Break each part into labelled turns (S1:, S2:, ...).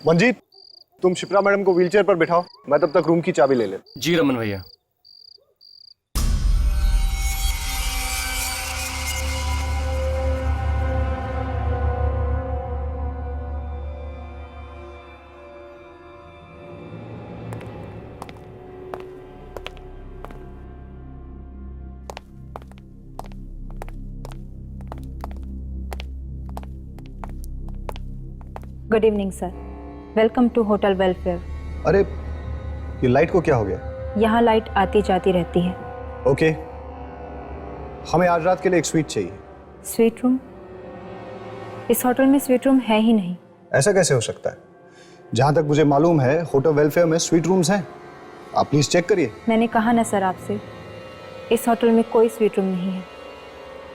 S1: मंजीत, तुम शिप्रा मैडम को व्हीलचेयर पर बिठाओ, मैं तब तक रूम की चाबी ले ले।
S2: जी रमन भैया।
S3: Good evening sir, welcome to hotel welfare.
S1: अरे ये लाइट को क्या हो गया?
S3: यहाँ लाइट आती जाती रहती है।
S1: ओके, हमें आज रात के लिए एक स्वीट चाहिए।
S3: Suite room? इस होटल में स्वीट रूम है ही नहीं।
S1: ऐसा कैसे हो सकता है? जहाँ तक मुझे मालूम है होटल वेलफेयर में स्वीट रूम्स हैं। आप प्लीज चेक करिए।
S3: मैंने कहा ना सर आपसे, इस होटल में कोई स्वीट रूम नहीं है।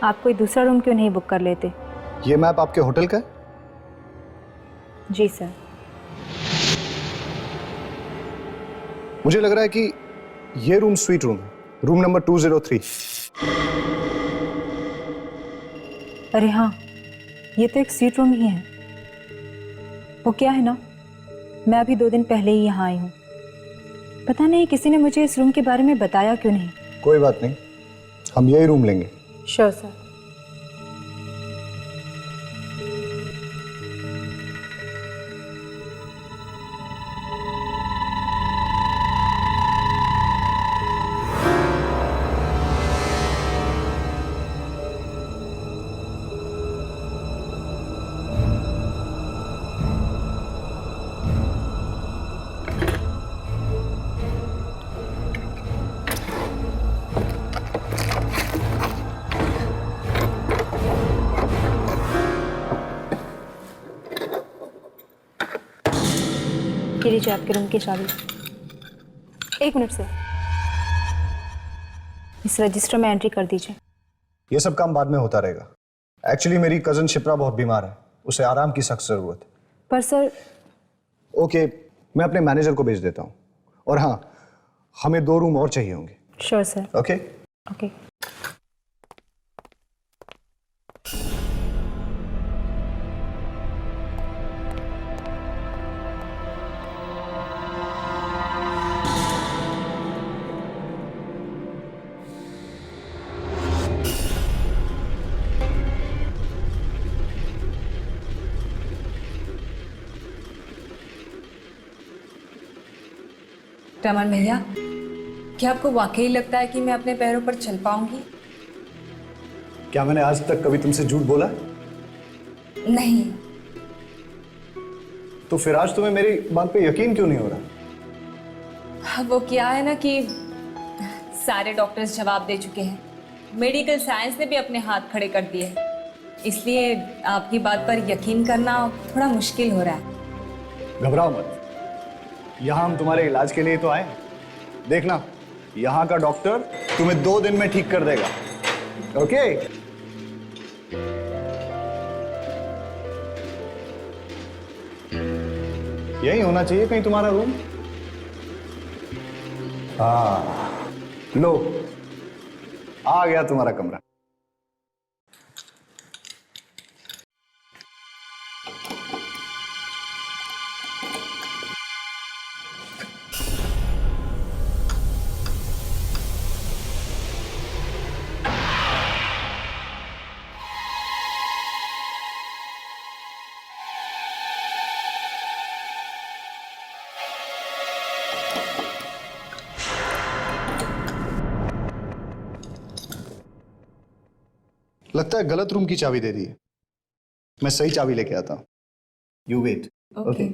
S3: आप कोई दूसरा रूम क्यों नहीं बुक कर लेते?
S1: ये मैप आपके होटल का है?
S3: जी सर।
S1: मुझे लग रहा है कि ये रूम स्वीट रूम है, रूम नंबर 203।
S3: अरे हाँ, ये तो एक स्वीट रूम ही है। वो क्या है ना, मैं अभी 2 दिन पहले ही यहाँ आई हूँ। पता नहीं किसी ने मुझे इस रूम के बारे में बताया क्यों नहीं।
S1: कोई बात नहीं, हम यही रूम लेंगे।
S3: Sure sir. ये लीजिए आपके रूम की चाबी। 1 मिनट सर, इस रजिस्टर में एंट्री कर दीजिए।
S1: ये सब काम बाद में होता रहेगा। एक्चुअली मेरी कजन शिप्रा बहुत बीमार है, उसे आराम की सख्त जरूरत है।
S3: पर सर।
S1: ओके, मैं अपने मैनेजर को भेज देता हूँ। और हाँ, हमें 2 रूम और चाहिए होंगे।
S3: Sure sir.
S1: Okay?
S3: Okay.
S4: Raman भैया, क्या आपको वाकई लगता है कि मैं अपने पैरों पर चल पाऊंगी?
S1: क्या मैंने आज तक कभी तुमसे झूठ बोला?
S4: नहीं।
S1: तो फिर आज तुम्हें मेरी बात पे यकीन क्यों नहीं हो रहा?
S4: वो क्या है ना कि सारे डॉक्टर्स जवाब दे चुके हैं, मेडिकल साइंस ने भी अपने हाथ खड़े कर दिए, इसलिए आपकी बात पर यकीन करना थोड़ा मुश्किल हो रहा है।
S1: घबराओ मत, यहाँ हम तुम्हारे इलाज के लिए तो आए। देखना, यहाँ का डॉक्टर तुम्हें 2 दिन में ठीक कर देगा। ओके? यही होना चाहिए कहीं तुम्हारा रूम। हाँ, लो, आ गया तुम्हारा कमरा। लगता है गलत रूम की चाबी दे दी है। मैं सही चाबी लेके आता हूं। You wait.
S4: ओके।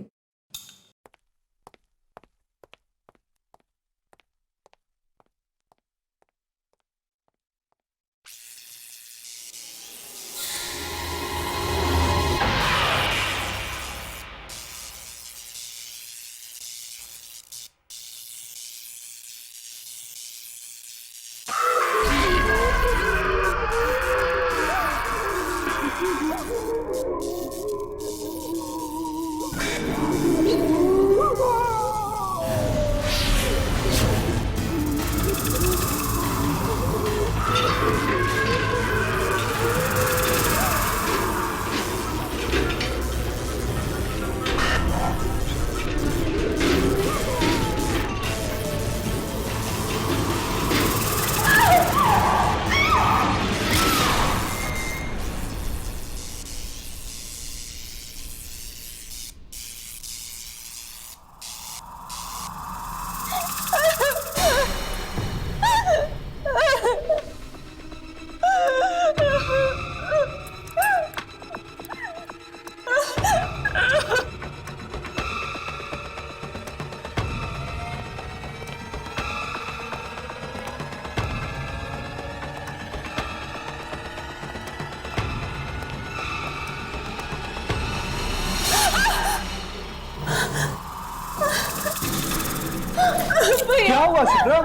S1: क्या हुआ शिप्रा?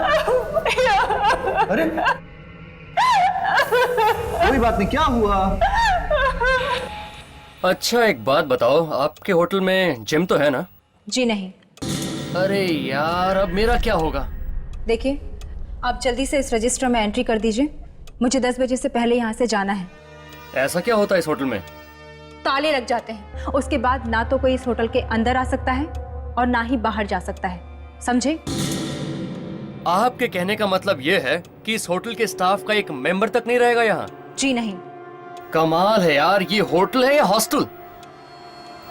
S1: अरे कोई बात नहीं, क्या हुआ?
S2: अच्छा एक बात बताओ, आपके होटल में जिम तो है ना?
S3: जी नहीं।
S2: अरे यार, अब मेरा क्या होगा?
S3: देखिए, आप जल्दी से इस रजिस्टर में एंट्री कर दीजिए। मुझे 10 बजे से पहले यहाँ से जाना है।
S2: ऐसा क्या होता है इस होटल में?
S3: ताले लग जाते हैं। उसके बाद ना तो कोई इस होटल के अंदर आ सकता है और ना ही बाहर जा सकता है, समझे?
S2: आपके कहने का मतलब ये है कि इस होटल के स्टाफ का एक मेंबर तक नहीं रहेगा यहाँ?
S3: जी नहीं।
S2: कमाल है यार, ये होटल है या हॉस्टल?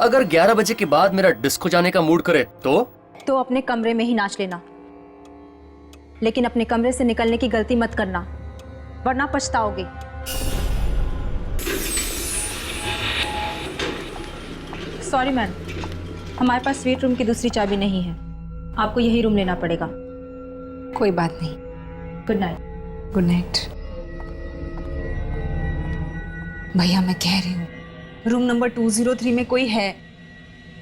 S2: अगर 11 बजे के बाद मेरा डिस्को जाने का मूड करे तो
S3: अपने कमरे में ही नाच लेना, लेकिन अपने कमरे से निकलने की गलती मत करना, वरना पछताओगे। सॉरी मैम, हमारे पास स्वीट रूम की दूसरी चाबी नहीं है, आपको यही रूम लेना पड़ेगा।
S5: कोई बात नहीं।
S3: Good night.
S5: Good night. भैया मैं कह रही हूँ, रूम नंबर 203 में कोई है।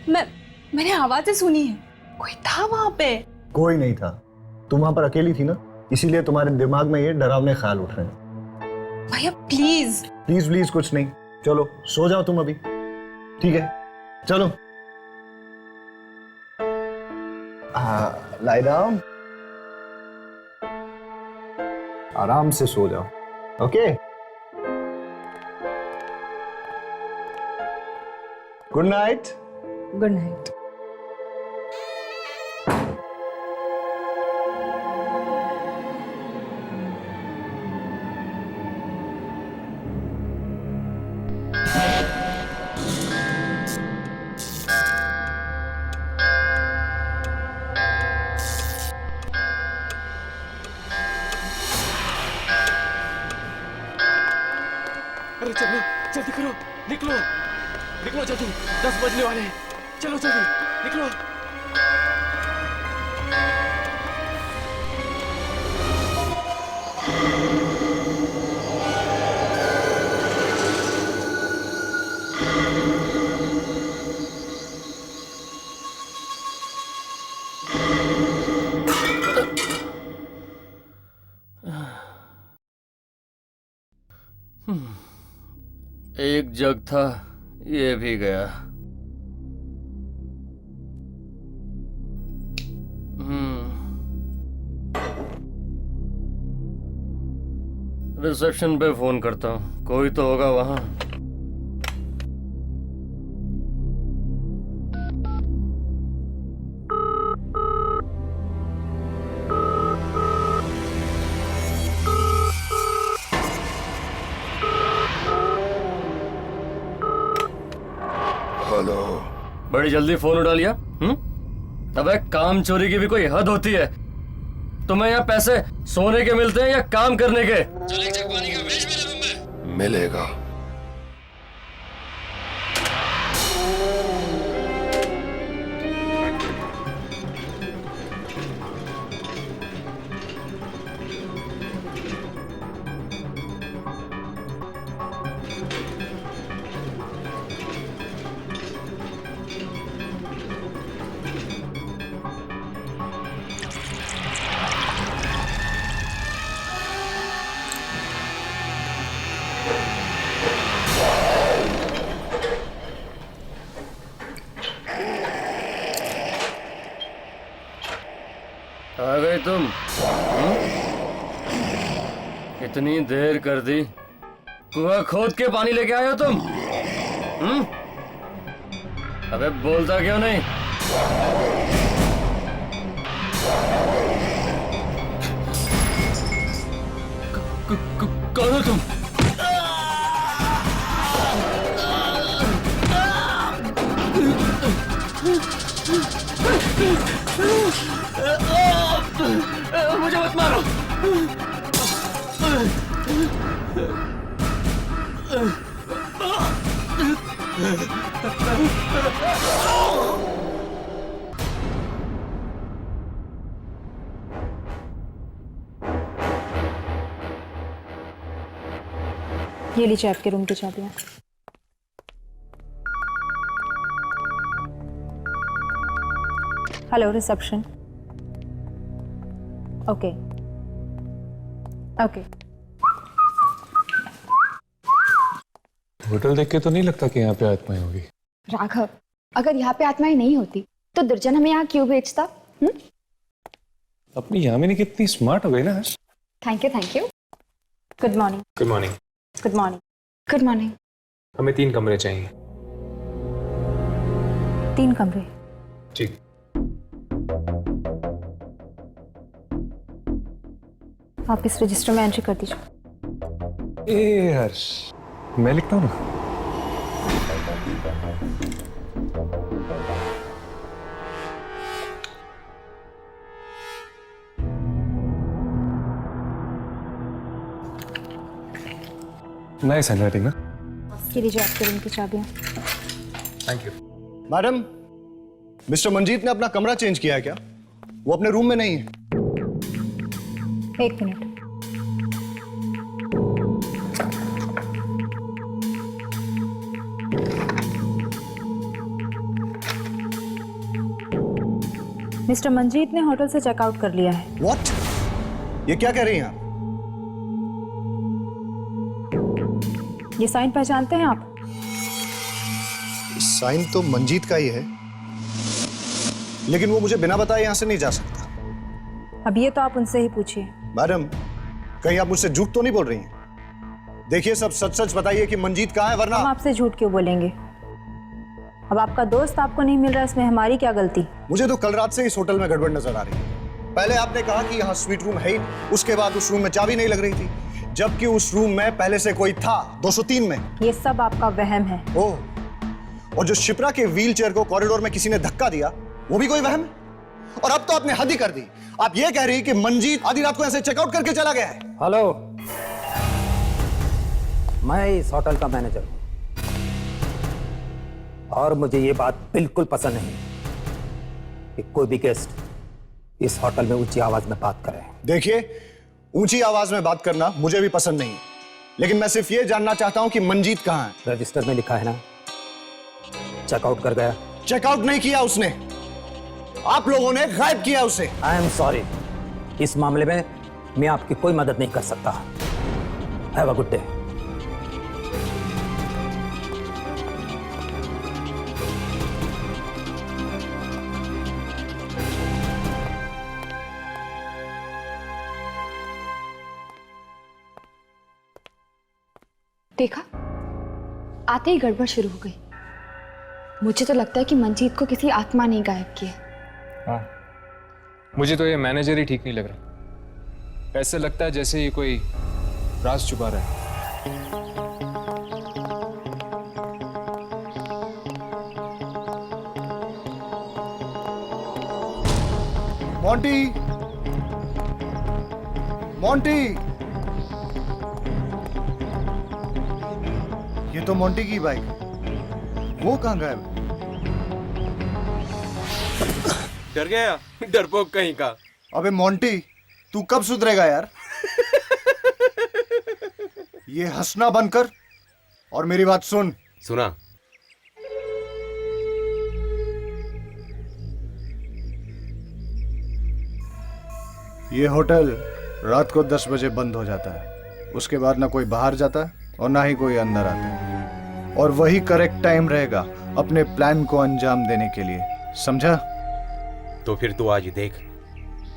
S5: मैंने आवाजें सुनी है, कोई था वहां पे।
S1: कोई नहीं था, तुम वहां पर अकेली थी ना, इसीलिए तुम्हारे दिमाग में ये डरावने ख्याल उठ रहे हैं।
S5: भैया प्लीज।
S1: प्लीज प्लीज कुछ नहीं, चलो सो जाओ तुम अभी, ठीक है? चलो लाई डाउन, आराम से सो जाओ, okay? Good night.
S5: Good night.
S2: अरे चलो जल्दी करो, निकलो निकलो जल्दी, 10 बजने वाले हैं। चलो जल्दी निकलो। एक जग था, ये भी गया। रिसेप्शन पे फोन करता हूँ, कोई तो होगा वहां।
S6: हेलो।
S2: बड़ी जल्दी फोन उठा लिया। अबे काम चोरी की भी कोई हद होती है। तुम्हें यहाँ पैसे सोने के मिलते हैं या काम करने के? चल एक जग पानी का भेज मेरे रूम में।
S6: मिलेगा।
S2: आ गए तुम? इतनी देर कर दी, कुआं खोद के पानी लेके आए हो तुम? अबे बोलता क्यों नहीं? कौन हो तुम? मुझे मत मारो।
S3: ये लीजिए आपके रूम की चाबियां। Hello reception. Okay okay.
S6: Hotel देख के तो नहीं लगता कि यहाँ पे आत्माएं होगी।
S7: राघव, अगर यहाँ पे आत्माएं नहीं होती तो दुर्जन हमें यहाँ क्यों भेजता?
S6: अपनी यामिनी कितनी स्मार्ट हो गई ना Harsh.
S7: Thank you thank you.
S3: Good morning.
S6: Good morning.
S3: Good morning.
S7: Good morning.
S6: हमें 3 कमरे चाहिए।
S3: 3 कमरे।
S6: ठीक।
S3: आप इस रजिस्टर में एंट्री कर दीजिए।
S6: ए हर्ष, मैं लिखता हूँ ना। नाइस हैंडराइटिंग ना।
S3: ये लीजिए आपके रूम की चाबियाँ।
S6: Thank you.
S1: Madam, mister Manjeet ने अपना कमरा चेंज किया है क्या? वो अपने रूम में नहीं है।
S3: 1 मिनट। मिस्टर मंजीत ने होटल से चेकआउट कर लिया है।
S1: व्हाट? ये क्या कह रही हैं आप?
S3: ये साइन पहचानते हैं आप?
S1: साइन तो मंजीत का ही है, लेकिन वो मुझे बिना बताए यहां से नहीं जा सकता।
S3: अब ये तो आप उनसे ही पूछिए।
S1: मैडम, कहीं आप मुझसे झूठ तो नहीं बोल रही हैं? देखिए, सब सच सच बताइए कि मंजीत कहाँ है, वरना
S3: हम आपसे झूठ क्यों बोलेंगे? अब आपका दोस्त आपको नहीं मिल रहा, इसमें हमारी क्या गलती?
S1: मुझे तो कल रात से इस होटल में गड़बड़ नजर आ रही है। पहले आपने कहा कि यहाँ स्वीट रूम है ही, उसके बाद उस रूम में चाबी नहीं लग रही थी, जबकि उस रूम में पहले से कोई था 203 में।
S3: ये सब आपका वहम है।
S1: ओह, और जो शिप्रा के व्हील चेयर को कॉरिडोर में किसी ने धक्का दिया, वो भी कोई वहम है? और अब तो आपने हद ही कर दी। आप ये कह रही कि मंजीत आधी रात को ऐसे चेकआउट करके चला गया है?
S8: हेलो, मैं इस होटल का मैनेजर हूं और मुझे ये बात बिल्कुल पसंद नहीं कि कोई भी गेस्ट इस होटल में ऊंची आवाज में बात करे।
S1: देखिए, ऊंची आवाज में बात करना मुझे भी पसंद नहीं है, लेकिन मैं सिर्फ ये जानना चाहता हूं कि मंजीत कहां है।
S8: रजिस्टर में लिखा है ना, चेकआउट कर गया।
S1: चेकआउट नहीं किया उसने, आप लोगों ने गायब किया उसे।
S8: आई एम सॉरी, इस मामले में मैं आपकी कोई मदद नहीं कर सकता। Have a good day.
S7: देखा, आते ही गड़बड़ शुरू हो गई। मुझे तो लगता है कि मंजीत को किसी आत्मा ने गायब किया।
S6: हाँ, मुझे तो ये मैनेजर ही ठीक नहीं लग रहा। ऐसे लगता है जैसे ये कोई राज छुपा रहा है।
S1: मोंटी, मोंटी, ये तो मोंटी की बाइक, वो कहाँ गायब?
S9: डर गया, डरपोक कहीं का।
S1: अबे मोंटी, तू कब सुधरेगा यार? ये हंसना बंद कर और मेरी बात सुन।
S9: सुना?
S1: ये होटल रात को 10 बजे बंद हो जाता है, उसके बाद ना कोई बाहर जाता है और ना ही कोई अंदर आता है, और वही करेक्ट टाइम रहेगा अपने प्लान को अंजाम देने के लिए, समझा?
S9: तो फिर तू आज देख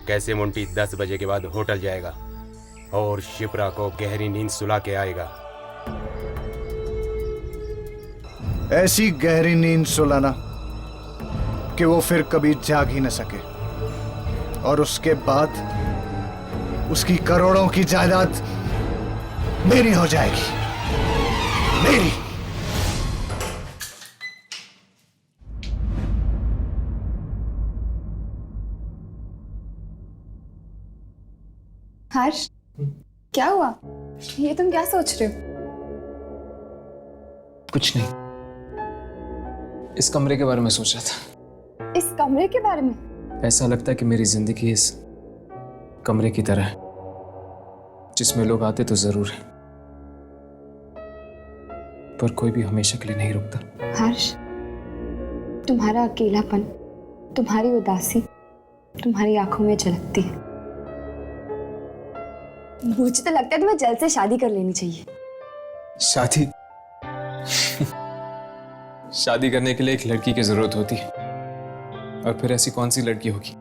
S9: कैसे मोंटी 10 बजे के बाद होटल जाएगा और शिप्रा को गहरी नींद सुला के आएगा।
S1: ऐसी गहरी नींद सुलाना कि वो फिर कभी जाग ही न सके, और उसके बाद उसकी करोड़ों की जायदाद मेरी हो जाएगी, मेरी।
S7: हर्ष, क्या हुआ? ये तुम क्या सोच रहे हो?
S6: कुछ नहीं, इस कमरे के बारे में सोच रहा था।
S7: इस कमरे के बारे में?
S6: ऐसा लगता है कि मेरी जिंदगी इस कमरे की तरह है, जिसमें लोग आते तो जरूर है, पर कोई भी हमेशा के लिए नहीं रुकता।
S7: हर्ष, तुम्हारा अकेलापन, तुम्हारी उदासी तुम्हारी आंखों में झलकती है। मुझे तो लगता है तुम्हें जल्द से शादी कर लेनी चाहिए।
S6: शादी? शादी करने के लिए एक लड़की की जरूरत होती है, और फिर ऐसी कौन सी लड़की होगी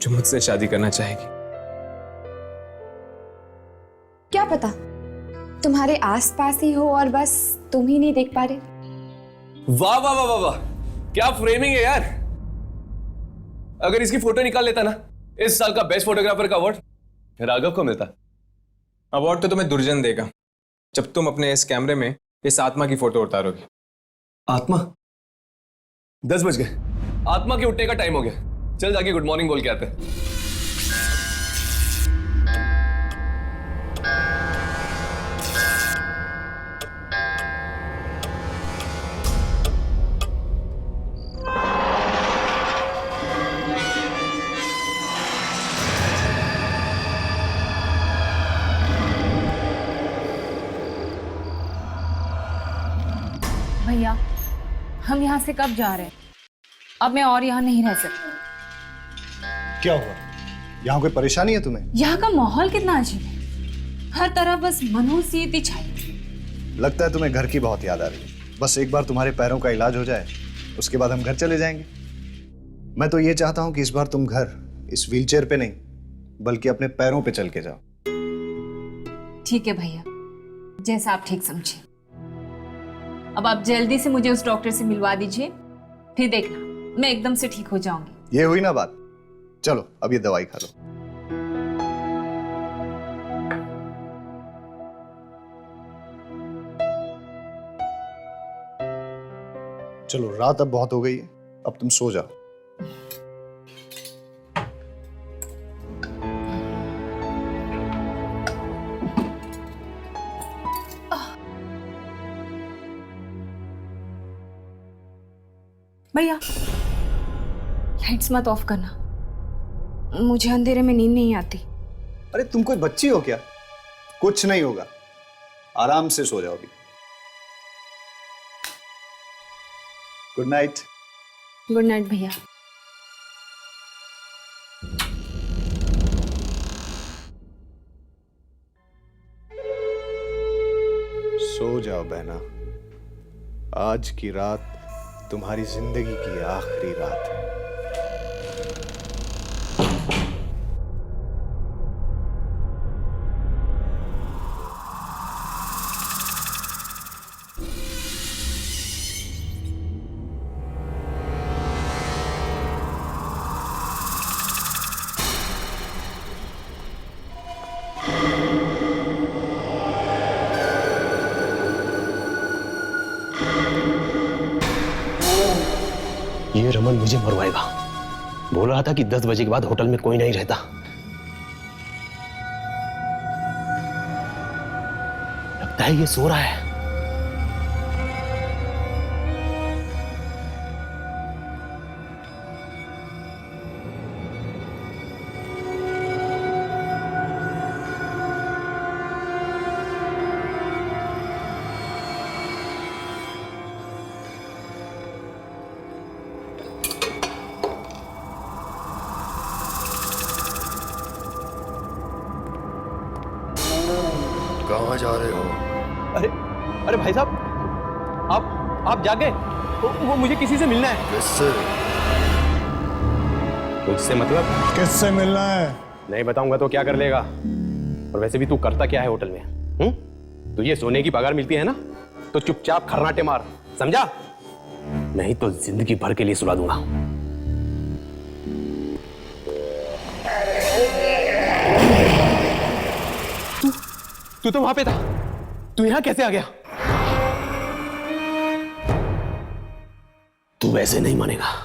S6: जो मुझसे शादी करना चाहेगी?
S7: क्या पता तुम्हारे आसपास ही हो और बस तुम ही नहीं देख पा रहे।
S10: वाह वाह वाह वाह वाह, क्या फ्रेमिंग है यार। अगर इसकी फोटो निकाल लेता ना, इस साल का बेस्ट फोटोग्राफर का अवार्ड राघव को मिलता।
S6: अवार्ड तो तुम्हें दुर्जन देगा जब तुम अपने इस कैमरे में इस आत्मा की फोटो उतारोगे।
S10: आत्मा? 10 बज गए, आत्मा के उठने का टाइम हो गया। चल जाके गुड मॉर्निंग बोल के आते हैं।
S4: भैया, हम यहाँ से कब जा रहे हैं? अब मैं और यहाँ नहीं रह सकती।
S1: क्या हुआ? यहाँ कोई परेशानी है तुम्हें?
S4: यहाँ का माहौल कितना अजीब है, हर तरफ बस मनहूसियत ही छाई।
S1: लगता है तुम्हें घर की बहुत याद आ रही है। बस एक बार तुम्हारे पैरों का इलाज हो जाए, उसके बाद हम घर चले जाएंगे। मैं तो ये चाहता हूँ कि इस बार तुम घर इस व्हीलचेयर पे नहीं, बल्कि अपने पैरों पे चल के जाओ।
S4: ठीक है भैया, जैसा आप ठीक समझे। अब आप जल्दी से मुझे उस डॉक्टर से मिलवा दीजिए, फिर देखना मैं एकदम से ठीक हो जाऊंगी।
S1: ये हुई ना बात। चलो अब ये दवाई खा लो। चलो, रात अब बहुत हो गई है, अब तुम सो जाओ।
S5: भैया लाइट्स मत ऑफ करना, मुझे अंधेरे में नींद नहीं आती।
S1: अरे तुम कोई बच्ची हो क्या? कुछ नहीं होगा, आराम से सो जाओ अभी। Good night.
S5: गुड नाइट भैया।
S1: सो जाओ बहना, आज की रात तुम्हारी जिंदगी की आखिरी रात है।
S9: ये रमन मुझे मरवाएगा। बोल रहा था कि 10 बजे के बाद होटल में कोई नहीं रहता। लगता है ये सो रहा है।
S1: कहाँ जा रहे हो?
S10: अरे अरे भाई साहब, आप जागे? वो मुझे किसी से मिलना है।
S1: किससे?
S9: मुझसे मतलब?
S1: किससे मिलना है?
S9: नहीं बताऊंगा तो क्या कर लेगा? और वैसे भी तू करता क्या है होटल में? तुझे सोने की पगार मिलती है ना, तो चुपचाप खर्राटे मार, समझा? नहीं तो जिंदगी भर के लिए सुला दूंगा।
S10: तू तो वहां पे था, तू यहां कैसे आ गया?
S9: तू वैसे नहीं मानेगा।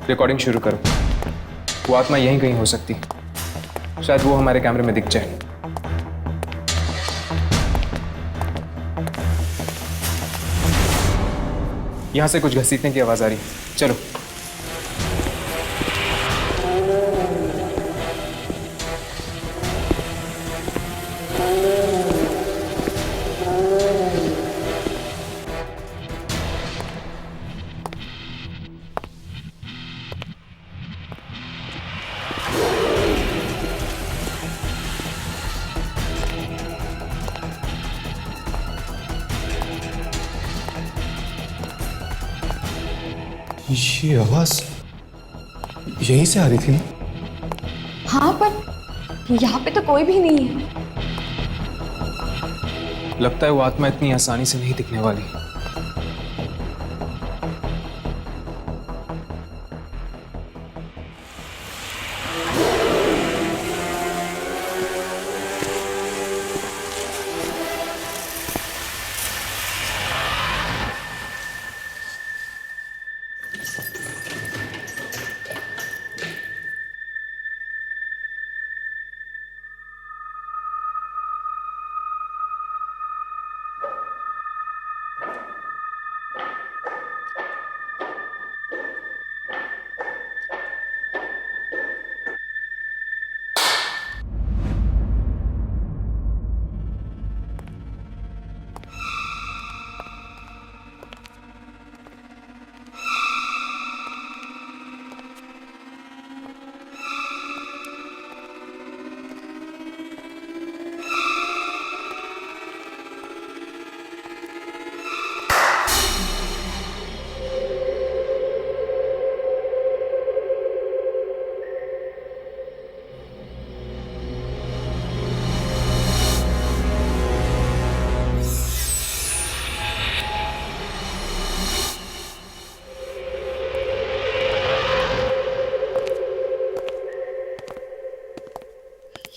S6: रिकॉर्डिंग शुरू करो। वो आत्मा यहीं कहीं हो सकती, शायद वो हमारे कैमरे में दिख जाए। यहां से कुछ घसीटने की आवाज आ रही, चलो।
S10: ये आवाज यहीं से आ रही थी ना?
S7: हाँ, पर यहाँ पे तो कोई भी नहीं है।
S6: लगता है वो आत्मा इतनी आसानी से नहीं दिखने वाली।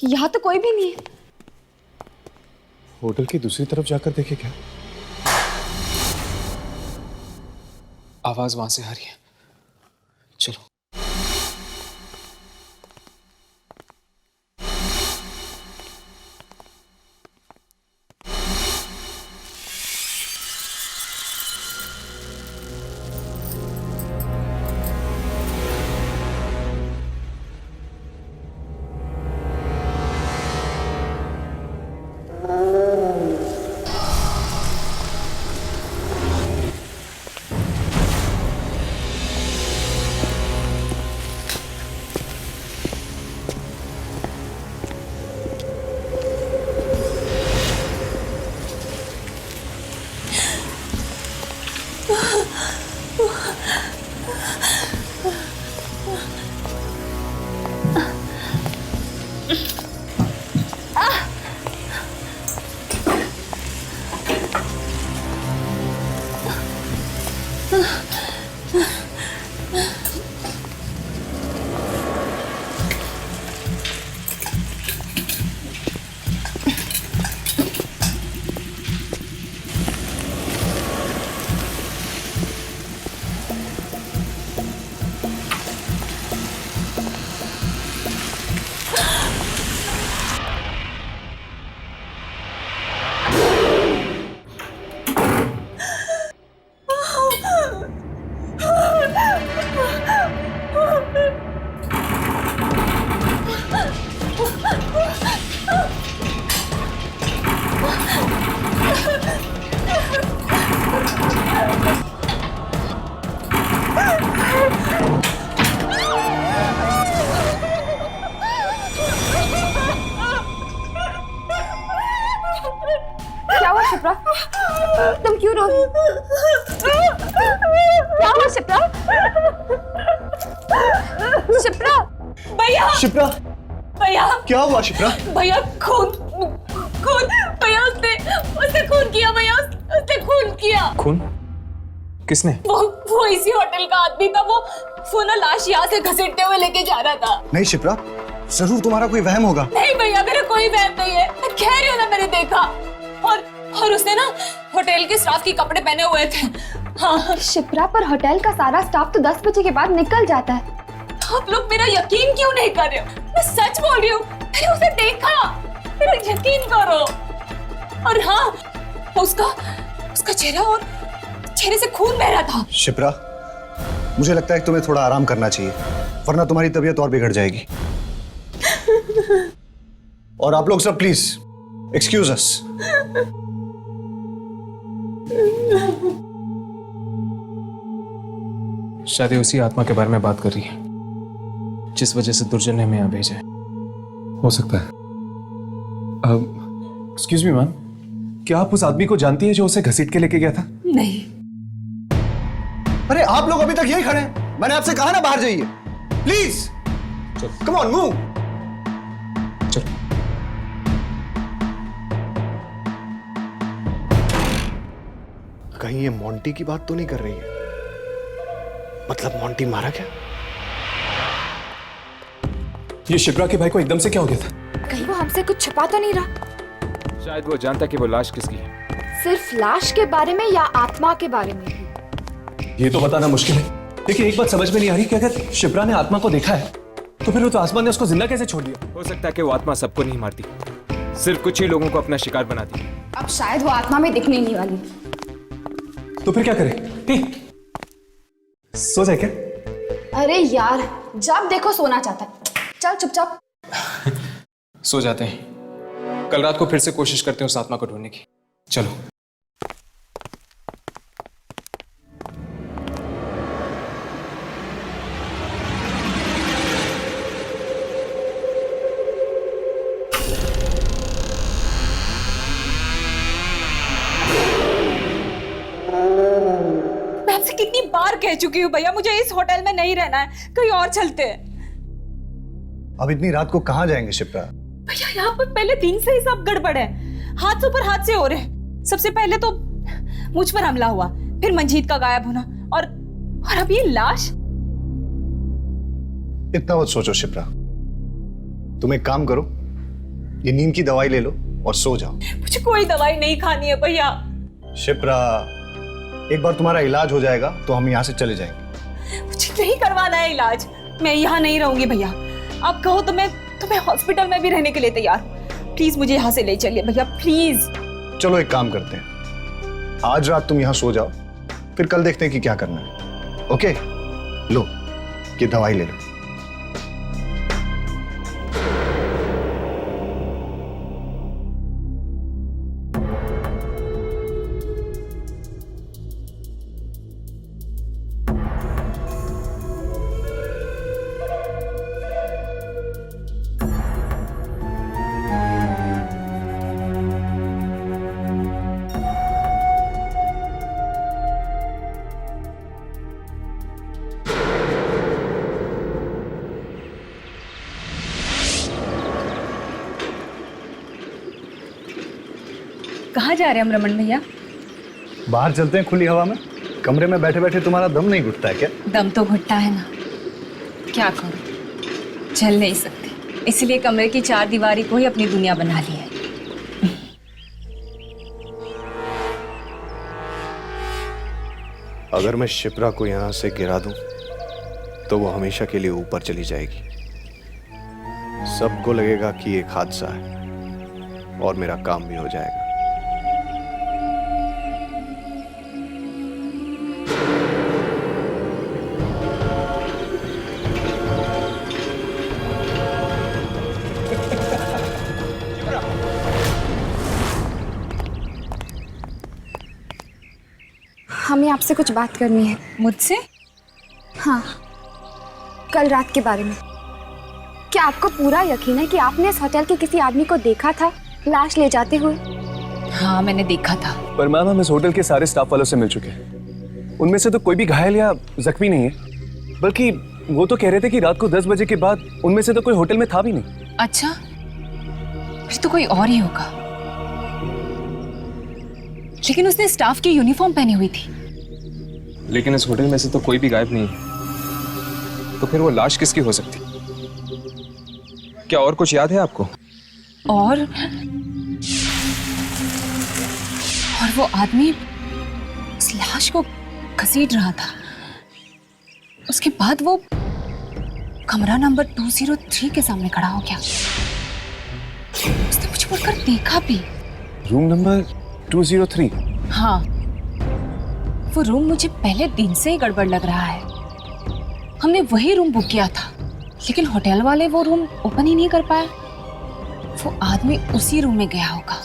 S7: यहाँ तो कोई भी नहीं है।
S10: होटल की दूसरी तरफ जाकर देखे क्या?
S6: आवाज वहां से आ रही है। चलो।
S7: क्या हुआ शिप्रा? तुम क्यों रो रही हो? क्या हुआ शिप्रा? शिप्रा!
S5: भैया
S1: शिप्रा,
S5: भैया
S1: क्या हुआ शिप्रा?
S5: भैया खून खून भैया उसने खून किया भैया उसने खून किया।
S6: खून? किसने?
S5: वो इसी होटल का आदमी था। वो ना लाश यहाँ से घसीटते हुए लेके जा रहा था।
S1: नहीं शिप्रा, जरूर तुम्हारा कोई वहम होगा।
S5: नहीं भैया मेरा कोई वहम नहीं है, मैं कह रही हूँ ना मैंने देखा। और उसने ना होटल के स्टाफ के कपड़े पहने हुए थे। हाँ
S7: शिप्रा, पर होटल का सारा स्टाफ तो 10 बजे के बाद निकल जाता है।
S5: आप लोग मेरा यकीन क्यों नहीं कर रहे हो? मैं सच बोल रही हूँ, मैंने उसे देखा, मेरा यकीन करो। और हाँ, उसका चेहरा और चेहरे से खून बह रहा था।
S1: शिप्रा, मुझे लगता है कि तुम्हें थोड़ा आराम करना चाहिए, वरना तुम्हारी तबीयत और बिगड़ जाएगी। और आप लोग सब प्लीज एक्सक्यूज अस।
S6: शायद ये उसी आत्मा के बारे में बात कर रही है जिस वजह से दुर्जन ने हमें यहाँ भेजा है।
S10: हो सकता है। एक्सक्यूज मी मैम, क्या आप उस आदमी को जानती है जो उसे घसीट के लेके गया था?
S5: नहीं।
S1: अरे आप लोग अभी तक यही खड़े हैं? मैंने आपसे कहा ना बाहर जाइए, प्लीज कम ऑन मूव।
S6: चलो।
S1: कहीं ये मोंटी की बात तो नहीं कर रही है? मतलब मोंटी मारा क्या?
S10: ये शिप्रा के भाई को एकदम से क्या हो गया था?
S7: कहीं वो हमसे कुछ छुपा तो नहीं रहा?
S6: शायद वो जानता कि वो लाश किसकी है।
S7: सिर्फ लाश के बारे में या आत्मा के बारे में भी?
S10: ये तो बताना मुश्किल है, लेकिन एक बात समझ में नहीं आ रही कि अगर शिप्रा ने आत्मा को देखा है तो फिर वो तो आसमान ने उसको जिंदा कैसे छोड़ दिया?
S6: हो सकता है कि वो आत्मा सबको नहीं मारती, सिर्फ कुछ ही लोगों को अपना शिकार बनाती।
S7: अब शायद वो आत्मा में दिखने नहीं वाली।
S10: तो फिर क्या करें? सो जाए क्या?
S7: अरे यार, जब देखो सोना चाहता है। चल चुपचाप
S6: सो जाते हैं। कल रात को फिर से कोशिश करते हैं उस आत्मा को ढूंढने की। चलो।
S5: मैं आपसे कितनी बार कह चुकी हूँ भैया, मुझे इस होटल में नहीं रहना है, कहीं और चलते हैं।
S1: अब इतनी रात को कहाँ जाएंगे शिप्रा?
S5: भैया यहाँ पर पहले दिन से ही सब गड़बड़ है, हाथ ऊपर हाथ से हो रहे। सबसे पहले तो मुझ पर हमला हुआ, फिर मंजीत का गायब होना, और अब ये लाश।
S1: इतना मत सोचो शिप्रा, तुम एक काम करो, ये नींद की दवाई ले लो और सो जाओ।
S5: मुझे कोई दवाई नहीं खानी है भैया।
S1: शिप्रा, एक बार तुम्हारा इलाज हो जाएगा तो हम यहाँ से चले जाएंगे।
S5: मुझे नहीं करवाना है इलाज। मैं यहाँ नहीं रहूंगी भैया। आप कहो तो मैं हॉस्पिटल में भी रहने के लिए तैयार हूँ। प्लीज मुझे यहाँ से ले चलिए भैया, प्लीज।
S1: चलो एक काम करते हैं, आज रात तुम यहाँ सो जाओ, फिर कल देखते हैं कि क्या करना है। ओके, लो ये दवाई ले लो।
S4: कहाँ जा रहे हैं हम रमन भैया?
S1: बाहर चलते हैं खुली हवा में। कमरे में बैठे बैठे तुम्हारा दम नहीं घुटता है क्या?
S4: दम तो घुटता है ना, क्या करूं, चल नहीं सकती, इसलिए कमरे की चार दीवारी को ही अपनी दुनिया बना ली है।
S1: अगर मैं शिप्रा को यहाँ से गिरा दूं तो वो हमेशा के लिए ऊपर चली जाएगी। सबको लगेगा कि एक हादसा है और मेरा काम भी हो जाएगा।
S7: हमें आपसे कुछ बात करनी है।
S4: मुझसे?
S7: हाँ, कल रात के बारे में। क्या आपको पूरा यकीन है कि आपने इस होटल के किसी आदमी को देखा था लाश ले जाते हुए?
S4: हाँ, मैंने देखा था।
S10: पर मैम, हम इस होटल के सारे स्टाफ वालों से मिल चुके हैं। उनमें से तो कोई भी घायल या जख्मी नहीं है, बल्कि वो तो कह रहे थे कि रात को 10 बजे के बाद उनमें से तो कोई होटल में था भी नहीं।
S4: अच्छा, फिर तो कोई और ही होगा। लेकिन उसने स्टाफ की यूनिफॉर्म पहनी हुई थी।
S6: लेकिन इस होटल में से तो कोई भी गायब नहीं है, तो फिर वो लाश किसकी हो सकती? क्या और कुछ याद है आपको?
S4: और वो आदमी उस लाश को घसीट रहा था। उसके बाद वो कमरा नंबर 203 के सामने खड़ा हो गया। उसने मुझे मुड़कर देखा भी।
S6: Room number 203?
S4: हाँ, वो रूम मुझे पहले दिन से ही गड़बड़ लग रहा है। हमने वही रूम बुक किया था, लेकिन होटल वाले वो रूम ओपन ही नहीं कर पाए। वो आदमी उसी रूम में गया होगा।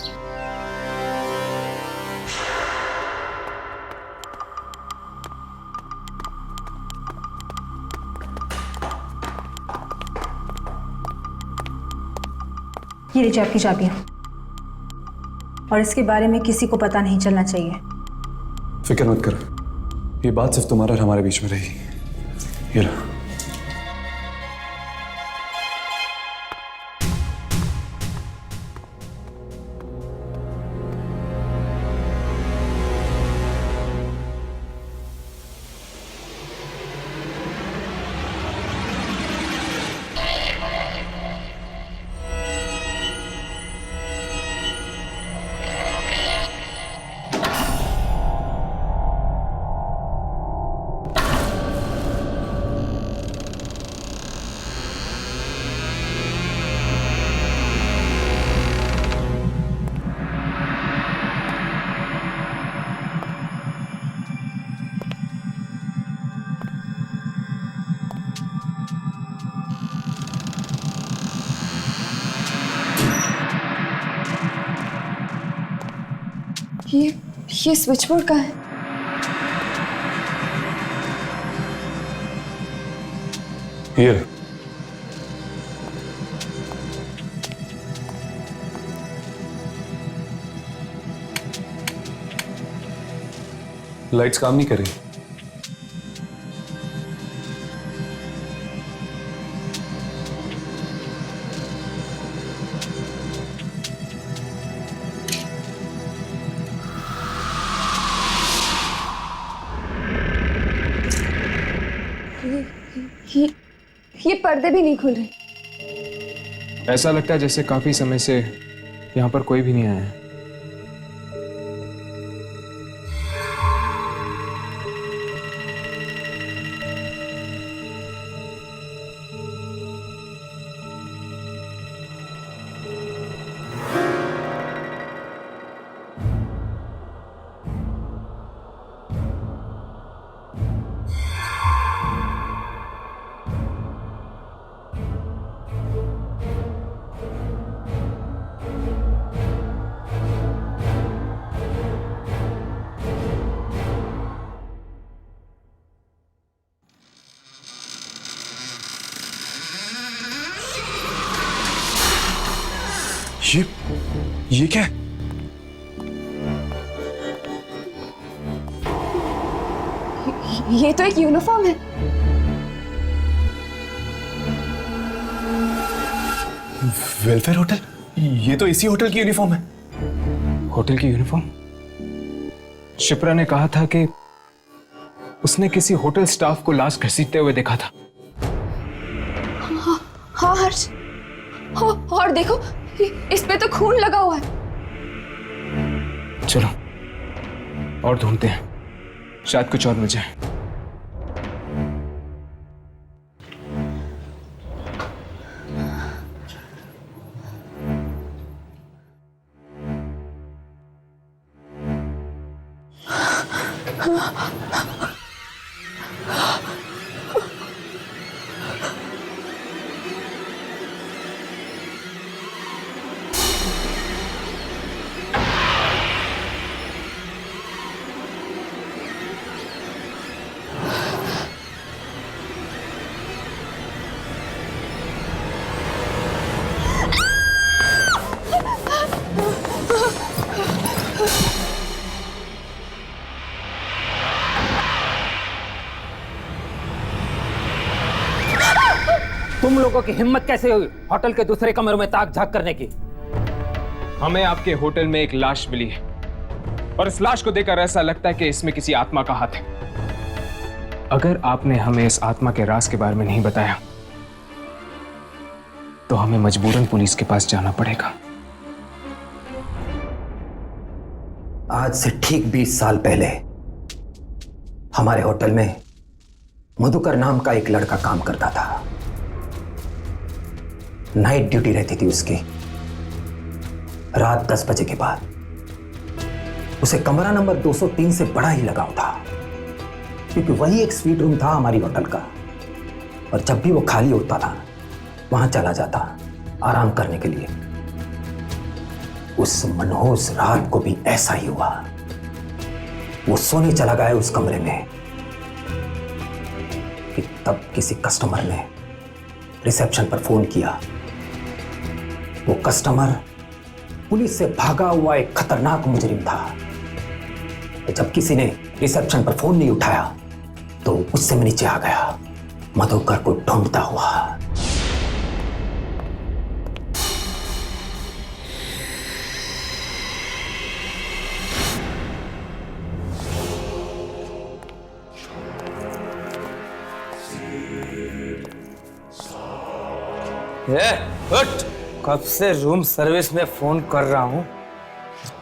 S3: ये लीजिए आपकी चाबियां, और इसके बारे में किसी को पता नहीं चलना चाहिए।
S11: फिक्र मत करो, ये बात सिर्फ तुम्हारा और हमारे बीच में रहेगी। ये लो।
S7: ये स्विच बोर्ड का है।
S11: ये लाइट्स काम नहीं कर रही।
S7: ये पर्दे भी नहीं खुल रहे।
S6: ऐसा लगता है जैसे काफी समय से यहाँ पर कोई भी नहीं आया है।
S11: ये क्या है?
S7: ये तो एक यूनिफॉर्म है।
S11: Welfare hotel? ये तो इसी होटल की यूनिफॉर्म है।
S6: होटल की यूनिफॉर्म? शिप्रा ने कहा था कि उसने किसी होटल स्टाफ को लाश घसीटते हुए देखा था।
S7: हाँ हर्ष, और देखो इस पे तो खून लगा हुआ है।
S6: चलो और ढूंढते हैं, शायद कुछ और मिल जाए।
S8: तुम लोगों की हिम्मत कैसे हुई होटल के दूसरे कमरे में ताक झांक करने की?
S6: हमें आपके होटल में एक लाश मिली है और इस लाश को देखकर ऐसा लगता है कि इसमें किसी आत्मा का हाथ है। अगर आपने हमें इस आत्मा के राज के बारे में नहीं बताया तो हमें मजबूरन पुलिस के पास जाना पड़ेगा।
S8: आज से ठीक 20 साल पहले हमारे होटल में मधुकर नाम का एक लड़का काम करता था। नाइट ड्यूटी रहती थी उसकी। रात 10 बजे के बाद उसे कमरा नंबर 203 से बड़ा ही लगाव था, क्योंकि वही एक स्वीट रूम था हमारी होटल का। और जब भी वो खाली होता था वहां चला जाता आराम करने के लिए। उस मनहूस रात को भी ऐसा ही हुआ। वो सोने चला गया उस कमरे में कि तब किसी कस्टमर ने रिसेप्शन पर फोन किया। वो कस्टमर पुलिस से भागा हुआ एक खतरनाक मुजरिम था। जब किसी ने रिसेप्शन पर फोन नहीं उठाया तो उससे मैं नीचे आ गया मधुकर को ढूंढता हुआ।
S12: उठ! कब से रूम सर्विस में फोन कर रहा हूं,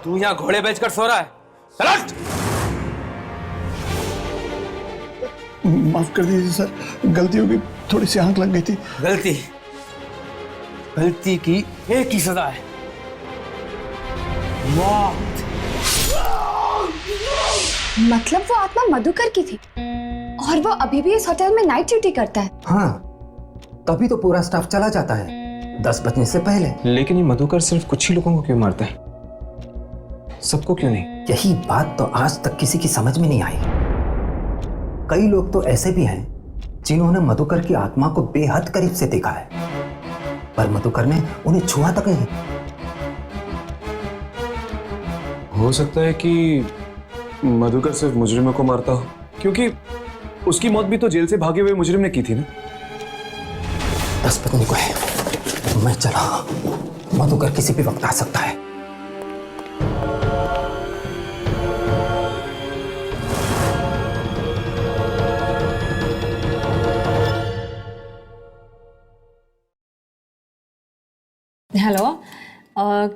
S12: तू यहाँ घोड़े बेचकर सो रहा है। चल उठ!
S1: माफ कर दीजिए सर, गलती हो गई, थोड़ी सी आंख लग गई थी।
S12: गलती की एक ही सजा है, मौत।
S7: मतलब वो आत्मा मधुकर की थी और वो अभी भी इस होटल में नाइट ड्यूटी करता है।
S8: हाँ, तभी तो पूरा स्टाफ चला जाता है 10 बजने से पहले।
S6: लेकिन ये मधुकर सिर्फ कुछ ही लोगों को क्यों मारता है, सबको क्यों नहीं?
S8: यही बात तो आज तक किसी की समझ में नहीं आई। कई लोग तो ऐसे भी हैं जिन्होंने मधुकर की आत्मा को बेहद करीब से देखा है, पर मधुकर ने उन्हें छुआ तक नहीं।
S11: हो सकता है कि मधुकर सिर्फ मुजरिमों को मारता हो, क्योंकि उसकी मौत भी तो जेल से भागे हुए मुजरिम ने की थी ना।
S8: 10 बजने को है, मैं चला। मधुकर किसी भी वक्त आ सकता है।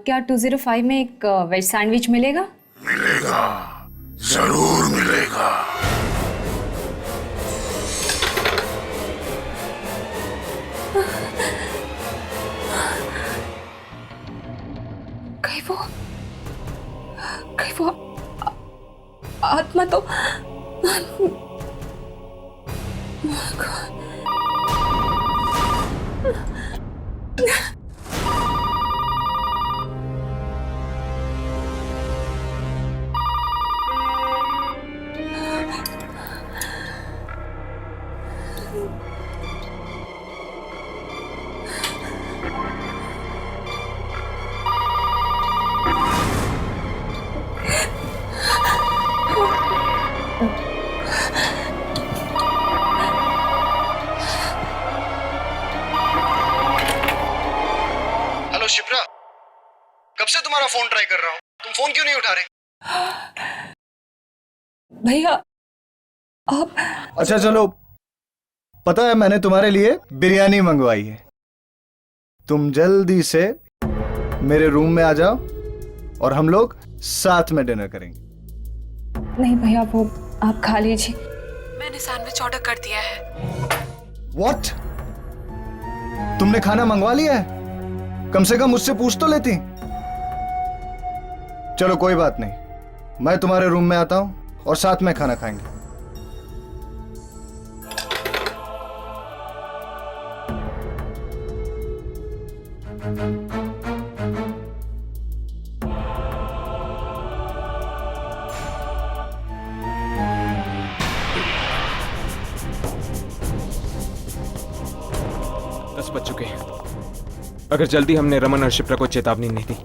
S4: क्या 205 में एक वेज सैंडविच मिलेगा?
S13: मिलेगा, जरूर मिलेगा।
S5: कहीं वो आत्मा तो
S1: हेलो शिप्रा, कब से तुम्हारा फोन ट्राई कर रहा हूँ, तुम फोन क्यों नहीं उठा रहे?
S5: भैया आप
S1: अच्छा चलो, पता है मैंने तुम्हारे लिए बिरयानी मंगवाई है। तुम जल्दी से मेरे रूम में आ जाओ और हम लोग साथ में डिनर करेंगे।
S5: नहीं भैया, वो आप खा लीजिए।
S14: मैंने सैंडविच ऑर्डर कर दिया है।
S1: What? तुमने खाना मंगवा लिया है? कम से कम मुझसे पूछ तो लेती। चलो कोई बात नहीं, मैं तुम्हारे रूम में आता हूं और साथ में खाना खाएंगे।
S6: बच चुके हैं। अगर जल्दी हमने रमन और शिप्रा को चेतावनी नहीं दी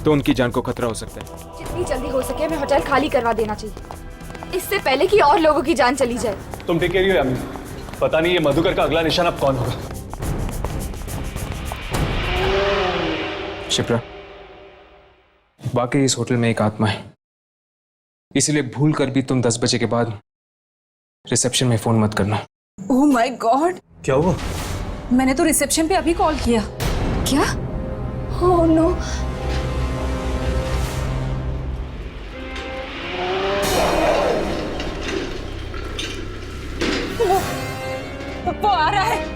S6: तो उनकी जान को खतरा हो सकता है।
S7: जितनी जल्दी हो सके हमें होटल खाली करवा देना चाहिए, इससे पहले कि और लोगों की जान चली जाए।
S11: तुम टेक केयर हो यामिनी, पता नहीं ये मधुकर का अगला निशान अब कौन होगा।
S6: शिप्रा, वाकई इस होटल में एक आत्मा है, इसलिए भूल कर भी तुम 10 बजे के बाद रिसेप्शन में फोन मत करना।
S5: ओह माय गॉड,
S11: क्या हुआ?
S5: मैंने तो रिसेप्शन पे अभी कॉल किया।
S7: क्या? Oh no.
S5: वो आ रहा है।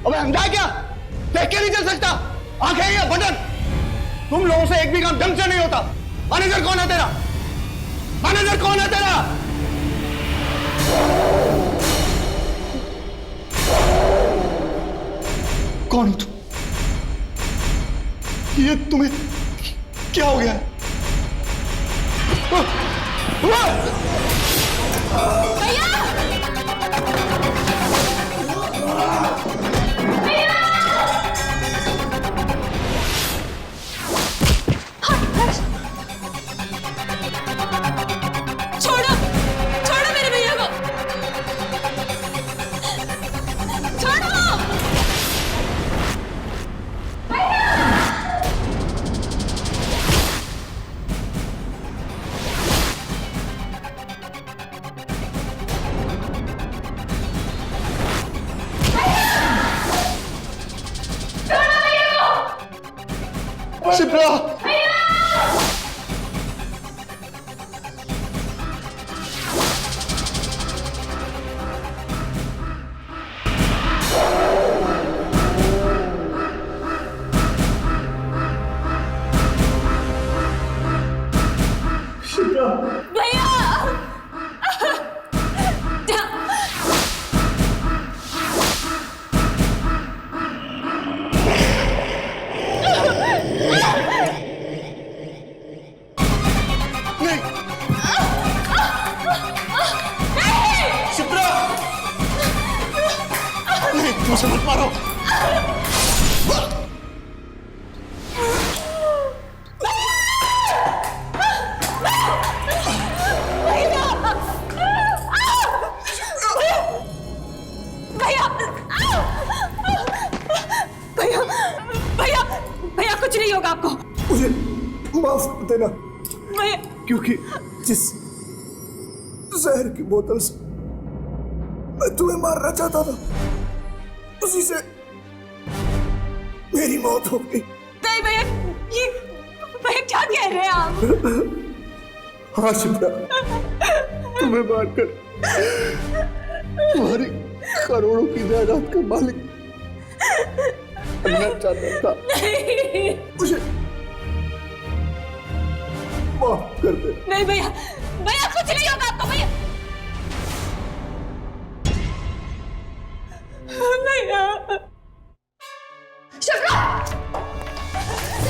S1: अबे अंधा क्या? देख के नहीं चल सकता? आंखें या बटन? तुम लोगों से एक भी काम ढंग से नहीं होता। मैनेजर कौन है तेरा? मैनेजर कौन है तेरा? कौन हो तुम? ये तुम्हें क्या हो गया है?
S5: छोड़ो मेरे भैया को, छोड़ो। भैया!
S1: शिप्रा!
S5: भैया
S1: शिप्रा! नहीं, मुझे मत मारो।
S5: भैया भैया कुछ नहीं होगा आपको।
S11: मुझे माफ कर देना,
S5: भैया
S11: क्योंकि जिस जहर की बोतल से मैं तुम्हें मारना चाहता था, उसी से मेरी मौत हो गई।
S5: नहीं भैया, ये भैया क्या कह रहे हैं आप?
S11: हाँ शिप्रा, तुम्हें मारकर तुम्हारी करोड़ों की जायदाद का मालिक बनना चाहता था। मुझे माफ कर दे।
S5: नहीं भैया, भैया कुछ नहीं होगा आपको भैया। भैया शिप्रा!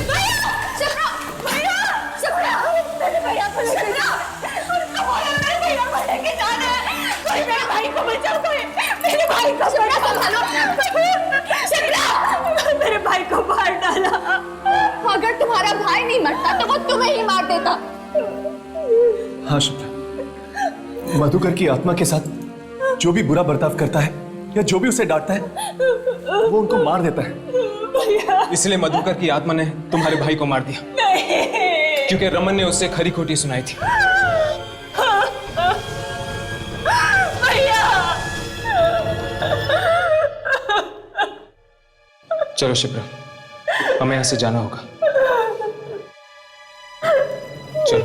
S5: भैया शिप्रा! भैया शिप्रा! मेरे भैया को लेकर जा। मेरे भैया को लेके जाना है। कोई मेरे भाई को बचाओ, कोई मेरे भाई को छोड़ा संभालो। शिप्रा! मेरे भाई को मार डाला।
S7: अगर तुम्हारा भाई नहीं मरता तो वो तुम्हें ही मार देता।
S11: हाँ शिप्रा, मधुकर की आत्मा के साथ जो भी बुरा बर्ताव करता है या जो भी उसे डांटता है, वो उनको मार देता है।
S6: इसलिए मधुकर की आत्मा ने तुम्हारे भाई को मार दिया, क्योंकि रमन ने उससे खरी खोटी सुनाई थी। चलो शिप्रा, हमें यहां से जाना होगा। चलो।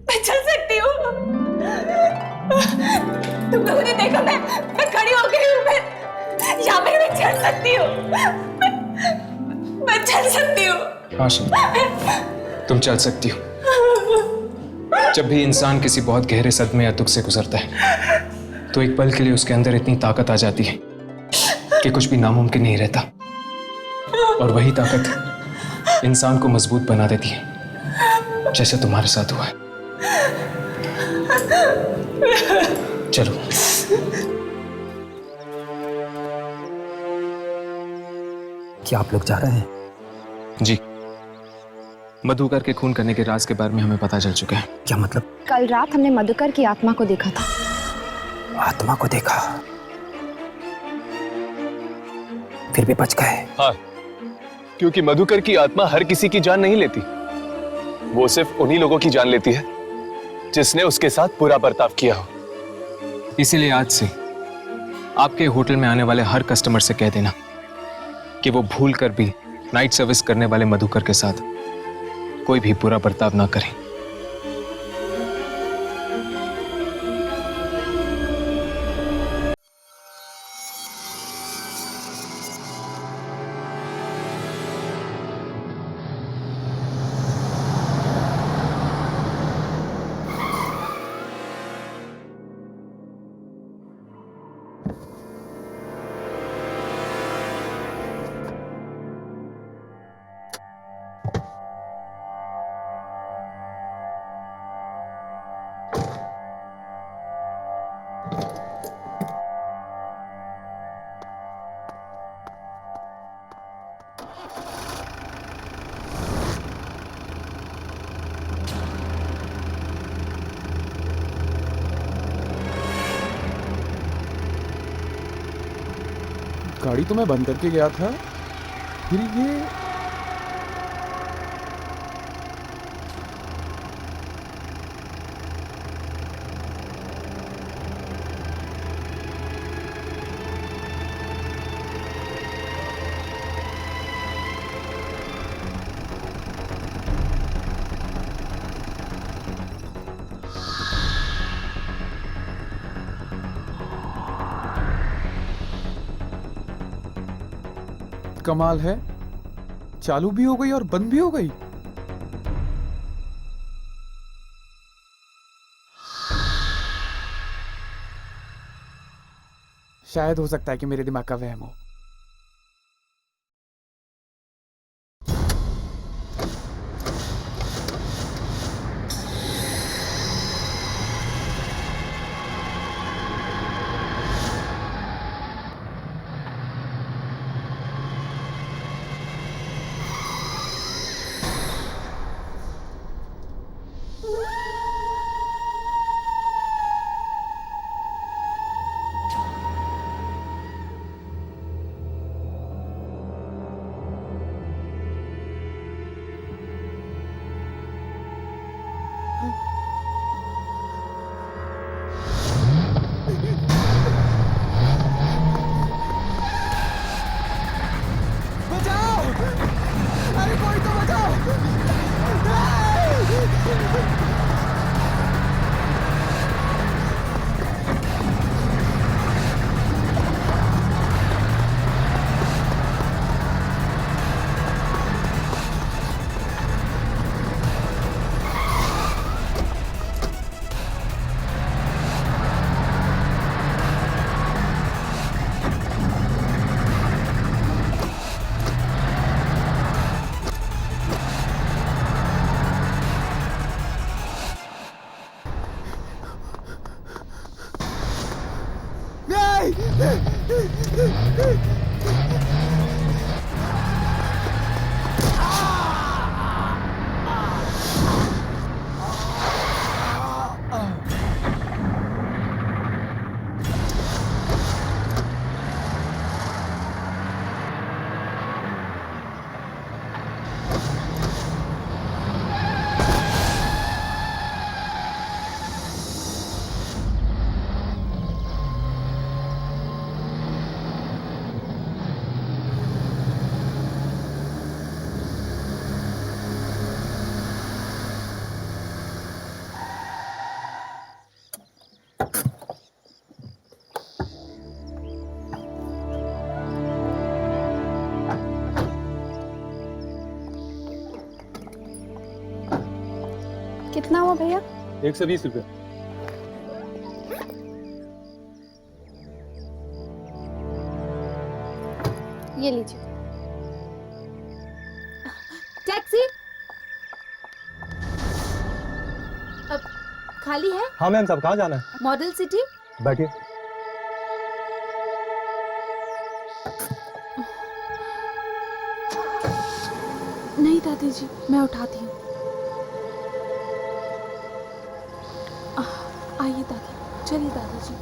S5: मैं चल सकती हूँ। तुम लोगों ने देखा, मैं खड़ी हो गई हूँ। मैं यहाँ पे मैं चल सकती हूँ। मैं चल सकती हूँ।
S6: हाँ शिप्रा, तुम चल सकती हो। जब भी इंसान किसी बहुत गहरे सदमे या दुख से गुजरता है, तो एक पल के लिए उसके अंदर इतनी ताकत आ जाती है कि कुछ भी नामुमकिन नहीं रहता, और वही ताकत इंसान को मजबूत बना देती है, जैसे तुम्हारे साथ हुआ है। चलो।
S8: क्या आप लोग जा रहे हैं?
S6: जी, मधुकर के खून करने के राज के बारे में हमें पता चल चुका है।
S8: क्या मतलब?
S7: कल रात हमने मधुकर की आत्मा को देखा था।
S8: आत्मा को देखा? फिर भी बच गए?
S11: हाँ, क्योंकि मधुकर की आत्मा हर किसी की जान नहीं लेती। वो सिर्फ उन्हीं लोगों की जान लेती है जिसने उसके साथ बुरा बर्ताव किया हो।
S6: इसीलिए आज से आपके होटल में आने वाले हर कस्टमर से कह देना कि वो भूल कर भी नाइट सर्विस करने वाले मधुकर के साथ कोई भी बुरा बर्ताव ना करें।
S11: गाड़ी तो मैं बंद करके गया था, फिर ये कमाल है, चालू भी हो गई और बंद भी हो गई। शायद हो सकता है कि मेरे दिमाग का वहम हो।
S7: कितना हुआ भैया?
S11: 120 रुपये।
S7: ये लीजिए। टैक्सी अब खाली है?
S11: हाँ मैम साहब, कहाँ जाना है?
S7: Model city.
S11: बैठिए।
S14: नहीं दादी जी, मैं उठाती हूँ। आइए दादी, चलिए दादाजी।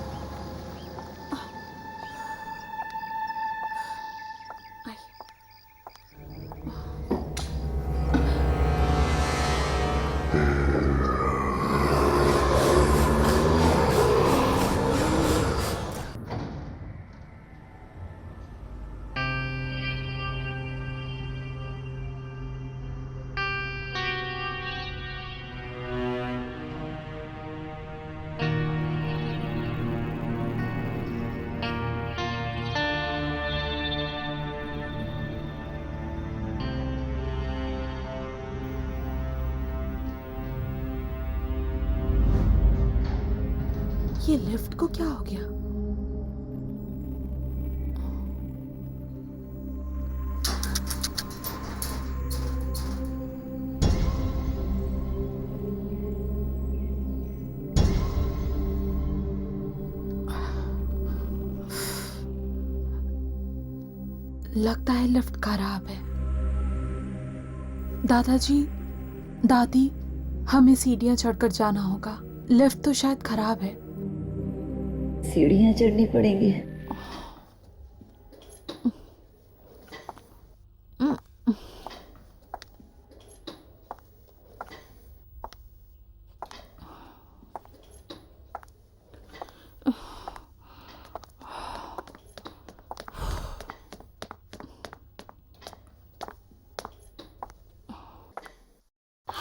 S14: ये लिफ्ट को क्या हो गया? लगता है लिफ्ट खराब है। दादाजी, दादी, हमें सीढ़ियां चढ़कर जाना होगा। लिफ्ट तो शायद खराब है।
S15: सीढ़ियां चढ़नी पड़ेंगी।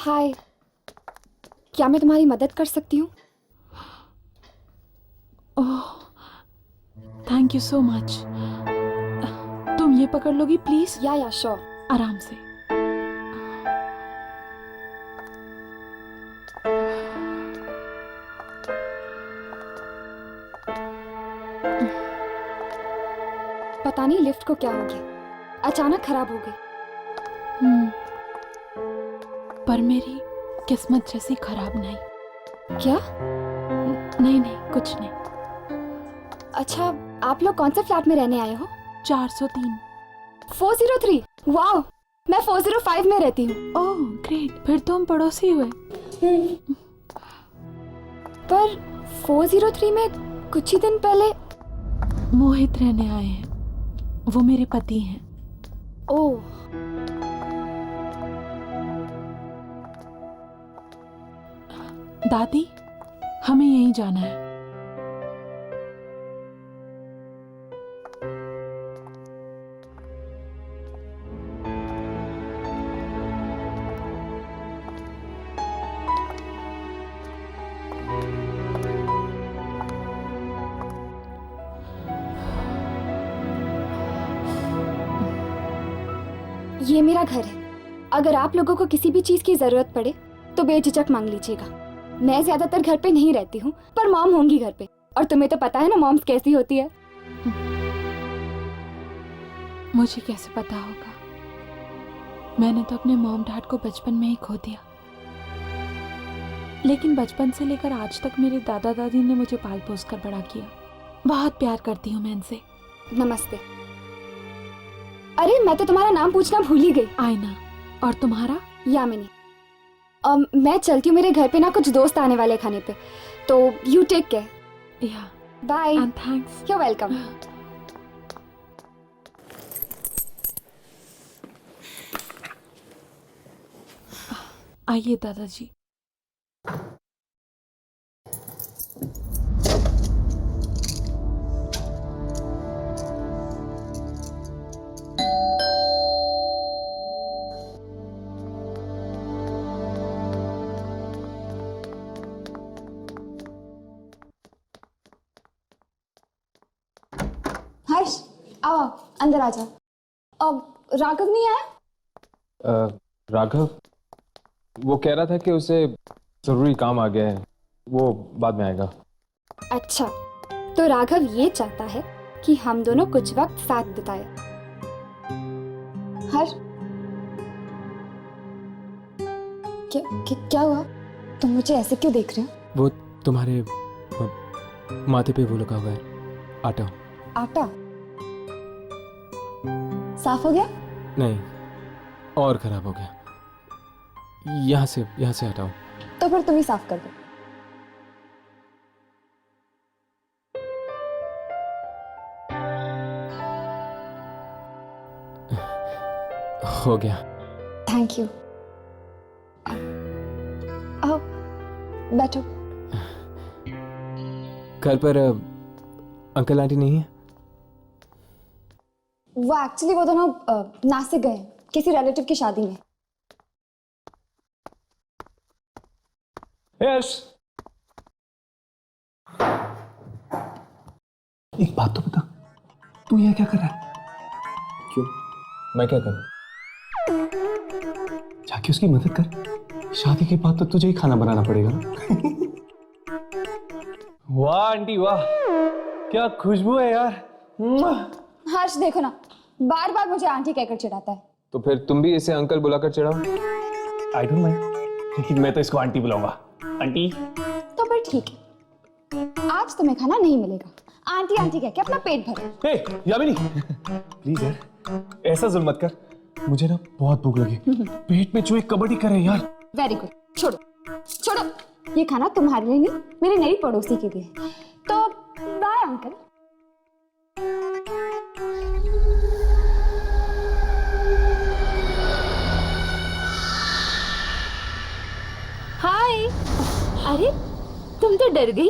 S7: हाय, क्या मैं तुम्हारी मदद कर सकती हूँ?
S14: ओह, थैंक यू सो मच। तुम ये पकड़ लोगी प्लीज?
S7: या श्योर।
S14: आराम से।
S7: पता नहीं लिफ्ट को क्या हो गया, अचानक खराब हो गई।
S14: पर मेरी किस्मत जैसी खराब नहीं।
S7: क्या?
S14: नहीं नहीं, कुछ नहीं।
S7: अच्छा, आप लोग कौन से फ्लैट में रहने आए हो?
S14: 403।
S7: 403? वाह, मैं 405 में रहती हूँ।
S14: ओह ग्रेट, फिर तो हम पड़ोसी हुए।
S7: पर 403 में कुछ ही दिन पहले
S14: मोहित रहने आए हैं, वो मेरे पति हैं।
S7: ओह,
S14: दादी, हमें यहीं जाना है।
S7: ये मेरा घर है। अगर आप लोगों को किसी भी चीज की जरूरत पड़े तो बेझिझक मांग लीजिएगा। मैं ज्यादातर घर पे नहीं रहती हूँ, पर मॉम होंगी घर पे, और तुम्हें तो पता है ना मॉम्स कैसी होती है।
S14: मुझे कैसे पता होगा? मैंने तो अपने मॉम डैड को बचपन में ही खो दिया, लेकिन बचपन से लेकर आज तक मेरे दादा दादी ने मुझे पाल पोस कर बड़ा किया। बहुत प्यार करती हूँ मैं इनसे।
S7: नमस्ते। अरे, मैं तो तुम्हारा नाम पूछना भूल ही गई।
S14: आयना। और तुम्हारा?
S7: यामिनी। मैं चलती हूँ, मेरे घर पे ना कुछ दोस्त आने वाले खाने पे, तो you take care.
S14: Yeah,
S7: bye.
S14: And thanks.
S7: You welcome.
S14: आइए दादाजी।
S7: हर्ष, आओ अंदर आ जाओ। अब राघव नहीं आया?
S6: राघव, वो कह रहा था कि उसे जरूरी काम आ गया है, वो बाद में आएगा।
S7: अच्छा, तो राघव ये चाहता है कि हम दोनों कुछ वक्त साथ बिताए। हर्ष, क्या हुआ? तुम मुझे ऐसे क्यों देख रहे हो?
S6: वो तुम्हारे माथे पे वो लगा हुआ है, आटा।
S7: आटा साफ हो गया?
S6: नहीं, और खराब हो गया। यहाँ से हटाओ।
S7: तो फिर तुम ही साफ कर दो।
S6: हो गया।
S7: Thank you. आओ, बैठो।
S6: घर पर अंकल आंटी नहीं है?
S7: वो एक्चुअली वो दोनों नासिक गए हैं किसी रिलेटिव की शादी में।
S11: यश, एक बात तो बता, तू यहाँ क्या कर रहा है?
S6: क्यों? मैं क्या करूं?
S11: जाके उसकी मदद कर। शादी के बाद तो तुझे ही खाना बनाना पड़ेगा ना। वाह आंटी वाह, क्या खुशबू है यार।
S7: हर्ष देखो ना, बार बार मुझे आंटी कहकर चिढ़ाता है।
S6: तो फिर तुम भी इसे अंकल बुलाकर चिढ़ाओ।
S11: आई डोंट माइंड, लेकिन मैं तो इसको आंटी बुलाऊंगा। आंटी।
S7: तो फिर ठीक है, आज तुम्हें खाना नहीं मिलेगा। आंटी आंटी कह के अपना पेट भरो।
S11: हे यामिनी, प्लीज यार, ऐसा जुल्म मत कर। मुझे ना बहुत भूख लगी, पेट में चूहे कबड्डी कर रहे हैं यार।
S7: वेरी गुड, छोड़ो छोड़ो, ये खाना तुम्हारे लिए नहीं, मेरी नई पड़ोसी के लिए। तो बाय अंकल।
S5: हाय। अरे तुम तो डर गई।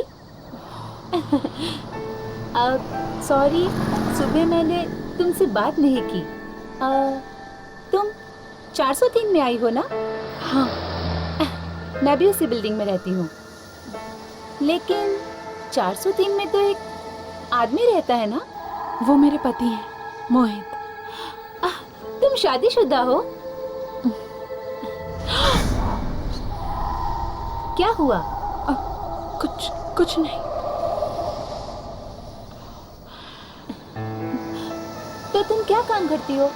S5: सॉरी, सुबह मैंने तुमसे बात नहीं की। तुम 403 में आई हो ना?
S14: हाँ।
S7: मैं भी उसी बिल्डिंग में रहती हूँ, लेकिन 403 में तो एक आदमी रहता है ना?
S14: वो मेरे पति हैं, मोहित।
S7: तुम शादीशुदा हो? क्या हुआ?
S14: कुछ नहीं।
S7: तो तुम क्या काम करती हो?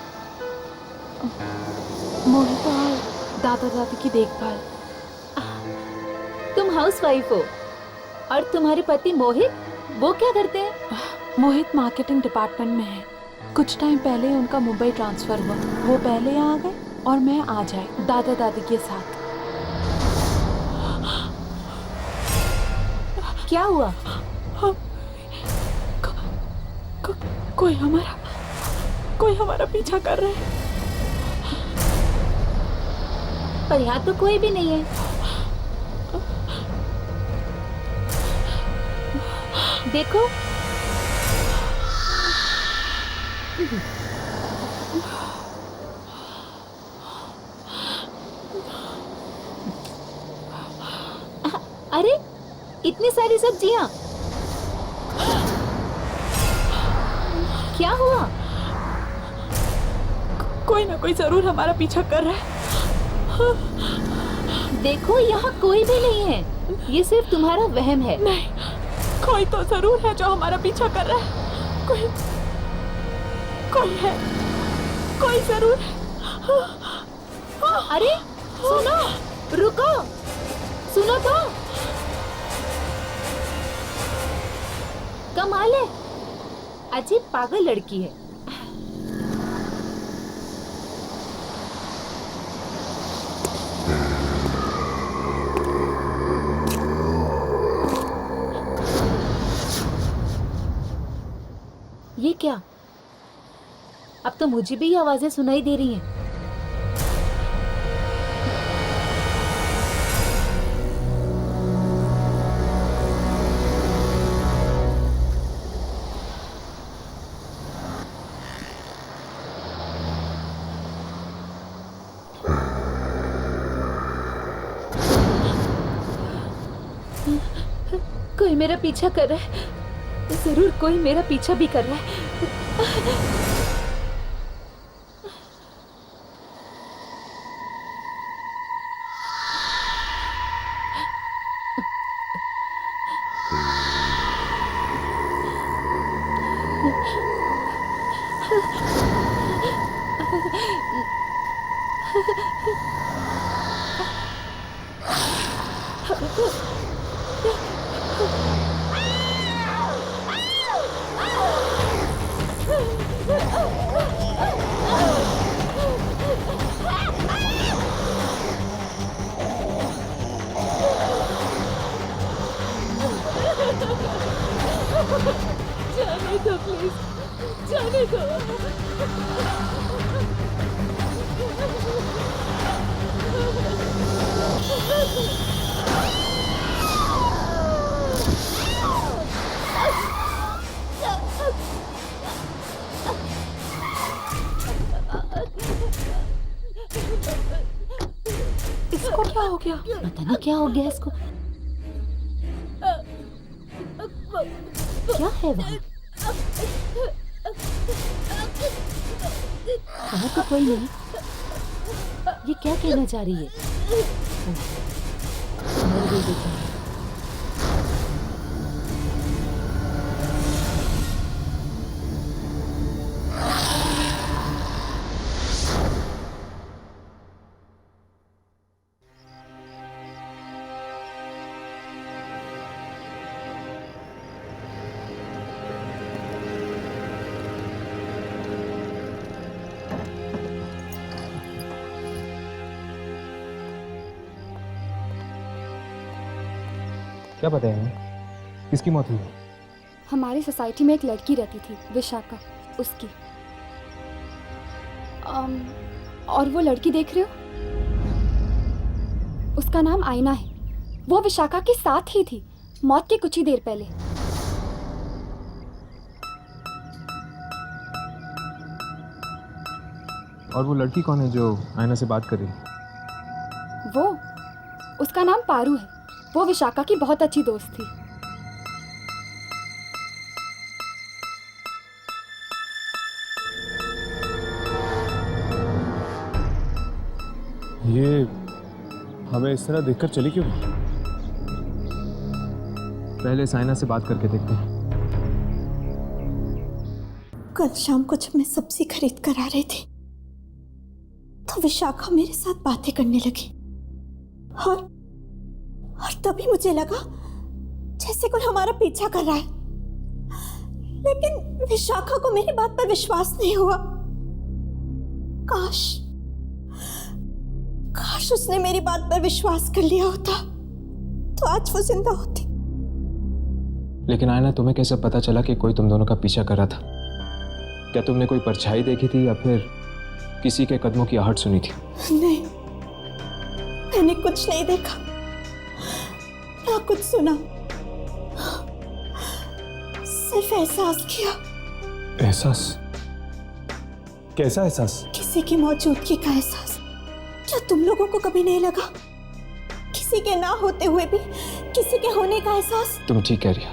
S14: मोहित और दादा दादी की देखभाल।
S7: तुम हाउसवाइफ हो और तुम्हारे पति मोहित, वो क्या करते हैं?
S14: मोहित मार्केटिंग डिपार्टमेंट में है। कुछ टाइम पहले उनका मुंबई ट्रांसफर हुआ। वो पहले यहाँ आ गए और मैं आ जाए दादा दादी के साथ।
S7: क्या हुआ?
S14: कोई हमारा पीछा कर रहा है।
S7: पर यहाँ तो कोई भी नहीं है। देखो, अरे इतनी सारी सब्जियां, क्या हुआ?
S14: कोई ना कोई जरूर हमारा पीछा कर रहा है।
S7: देखो, यहाँ कोई भी नहीं है, ये सिर्फ तुम्हारा वहम है।
S14: नहीं, कोई तो जरूर है जो हमारा पीछा कर रहा है। कोई है, कोई जरूर है।
S7: अरे सुनो, रुको, सुनो तो। कमाल है, अजीब पागल लड़की है। ये क्या? अब तो मुझे भी ये आवाजें सुनाई दे रही हैं। कोई मेरा पीछा कर रहा है, जरूर कोई मेरा पीछा भी कर रहा है। जाने दो प्लीज, जाने दो।
S14: इसको क्या हो गया?
S7: पता नहीं क्या हो गया इसको। क्या है वहाँ? वहाँ तो कोई नहीं। ये क्या कहना चाह रही है? मर गई बेचारी।
S6: क्या पता है किसकी मौत हुई?
S7: हमारी सोसाइटी में एक लड़की रहती थी, विशाखा, उसकी। और वो लड़की देख रहे हो, उसका नाम आईना है। वो विशाखा के साथ ही थी मौत के कुछ ही देर पहले।
S6: और वो लड़की कौन है जो आईना से बात कर रही है?
S7: उसका नाम पारू है। वो विशाखा की बहुत अच्छी दोस्त थी।
S11: ये हमें इस तरह देखकर चली क्यों?
S6: पहले साइना से बात करके देखते हैं।
S5: कल शाम को जब मैं सब्जी खरीद कर आ रही थी तो विशाखा मेरे साथ बातें करने लगी और तभी मुझे लगा जैसे कोई हमारा पीछा कर रहा है, लेकिन विशाखा को मेरी बात पर विश्वास नहीं हुआ। काश उसने मेरी बात पर विश्वास कर लिया होता तो आज वो जिंदा होती।
S6: लेकिन आयना, तुम्हें कैसे पता चला कि कोई तुम दोनों का पीछा कर रहा था? क्या तुमने कोई परछाई देखी थी या फिर किसी के कदमों की आहट सुनी थी?
S5: नहीं, मैंने कुछ नहीं देखा ना कुछ सुना, सिर्फ एहसास किया।
S11: एहसास? कैसा एहसास?
S5: किसी की मौजूदगी का एहसास। क्या तुम लोगों को कभी नहीं लगा किसी के ना होते हुए भी किसी के होने का एहसास?
S6: तुम ठीक कह रही हो,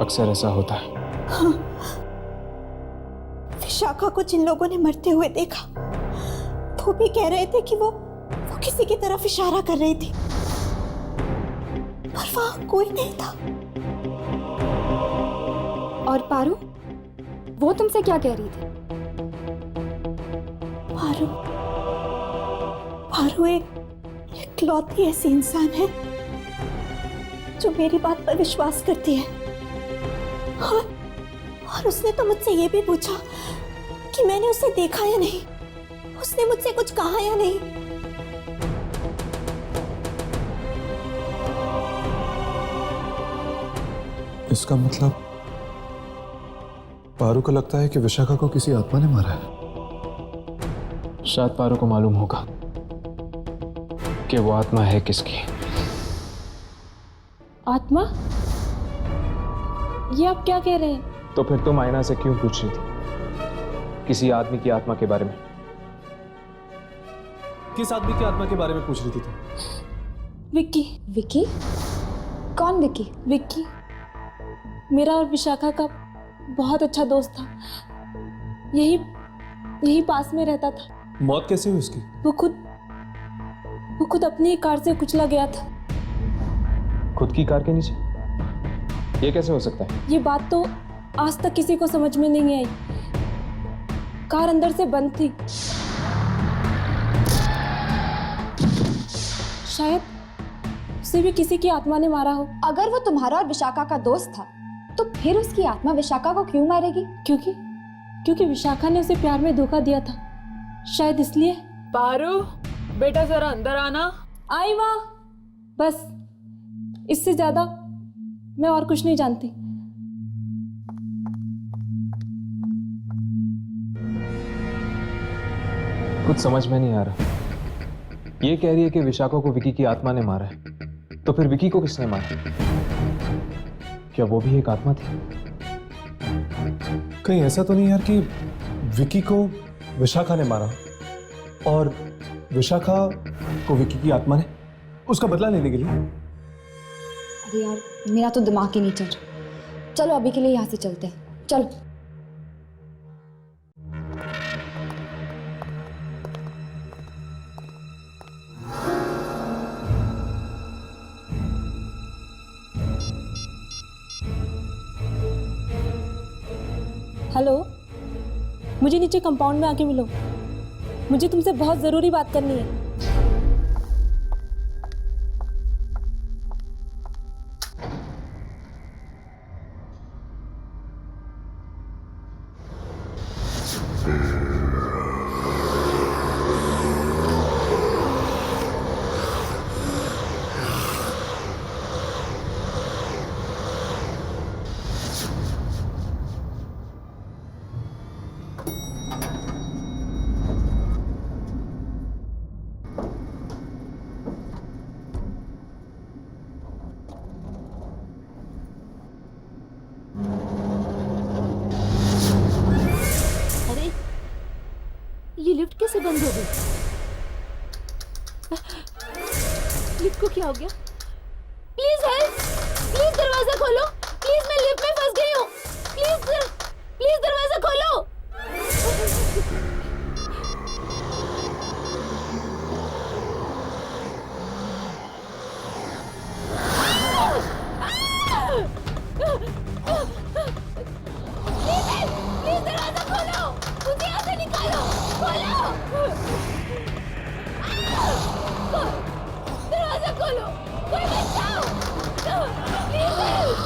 S6: अक्सर ऐसा होता है।
S5: हाँ। विशाखा को जिन लोगों ने मरते हुए देखा वो भी कह रहे थे कि वो किसी की तरफ इशारा कर रही थी, पर वहां कोई नहीं था।
S7: और पारू, वो तुमसे क्या कह रही थी?
S5: पारू इकलौती ऐसी इंसान है जो मेरी बात पर विश्वास करती है और उसने तो मुझसे ये भी पूछा कि मैंने उसे देखा या नहीं, उसने मुझसे कुछ कहा या नहीं।
S11: इसका मतलब पारू को लगता है कि विशाखा को किसी आत्मा ने मारा है।
S6: शायद पारू को मालूम होगा कि वो आत्मा है किसकी।
S14: आत्मा? ये आप क्या कह रहे हैं?
S6: तो फिर तुम आयना से क्यों पूछ रही थी किसी आदमी की आत्मा के बारे में?
S11: किस आदमी की आत्मा के बारे में पूछ रही थी तुम?
S14: विक्की।
S7: विक्की? कौन विक्की?
S14: विक्की मेरा और विशाखा का बहुत अच्छा दोस्त था। यही पास में रहता था।
S11: मौत कैसे हुई उसकी?
S14: वो खुद अपनी ही कार से कुचला गया था।
S6: खुद की कार के नीचे? ये कैसे हो सकता है?
S14: ये बात तो आज तक किसी को समझ में नहीं आई। कार अंदर से बंद थी। शायद उसे भी किसी की आत्मा ने मारा हो।
S7: अगर वो तुम्हारा और विशाखा का दोस्त था तो फिर उसकी आत्मा विशाखा को क्यों मारेगी?
S14: क्योंकि विशाखा ने उसे प्यार में धोखा दिया था, शायद इसलिए।
S15: पारू, बेटा जरा अंदर आना।
S14: आई माँ, बस इससे ज्यादा मैं और कुछ नहीं जानती।
S6: कुछ समझ में नहीं आ रहा। ये कह रही है कि विशाखा को विकी की आत्मा ने मारा है, तो फिर विकी को किसने मारा? क्या वो भी एक आत्मा थी?
S11: कहीं ऐसा तो नहीं यार कि विकी को विशाखा ने मारा और विशाखा को विकी की आत्मा ने उसका बदला लेने के लिए?
S7: अरे यार, मेरा तो दिमाग ही नहीं चल रहा। चलो अभी के लिए यहाँ से चलते हैं। चलो।
S14: हेलो, मुझे नीचे कंपाउंड में आके मिलो। मुझे तुमसे बहुत जरूरी बात करनी है। ये लिफ्ट कैसे बंद हो गई?
S7: इसको क्या हो गया? प्लीज हेल्प, प्लीज दरवाजा खोलो, प्लीज मैं लिफ्ट में फंस गई हूँ, प्लीज दरवाजा खोलो। प्लीज दरवाजा खोलो, मुझे यहाँ से निकालो, खोलो। दरवाजा खोलो, कोई बचाओ, प्लीज हेल्प।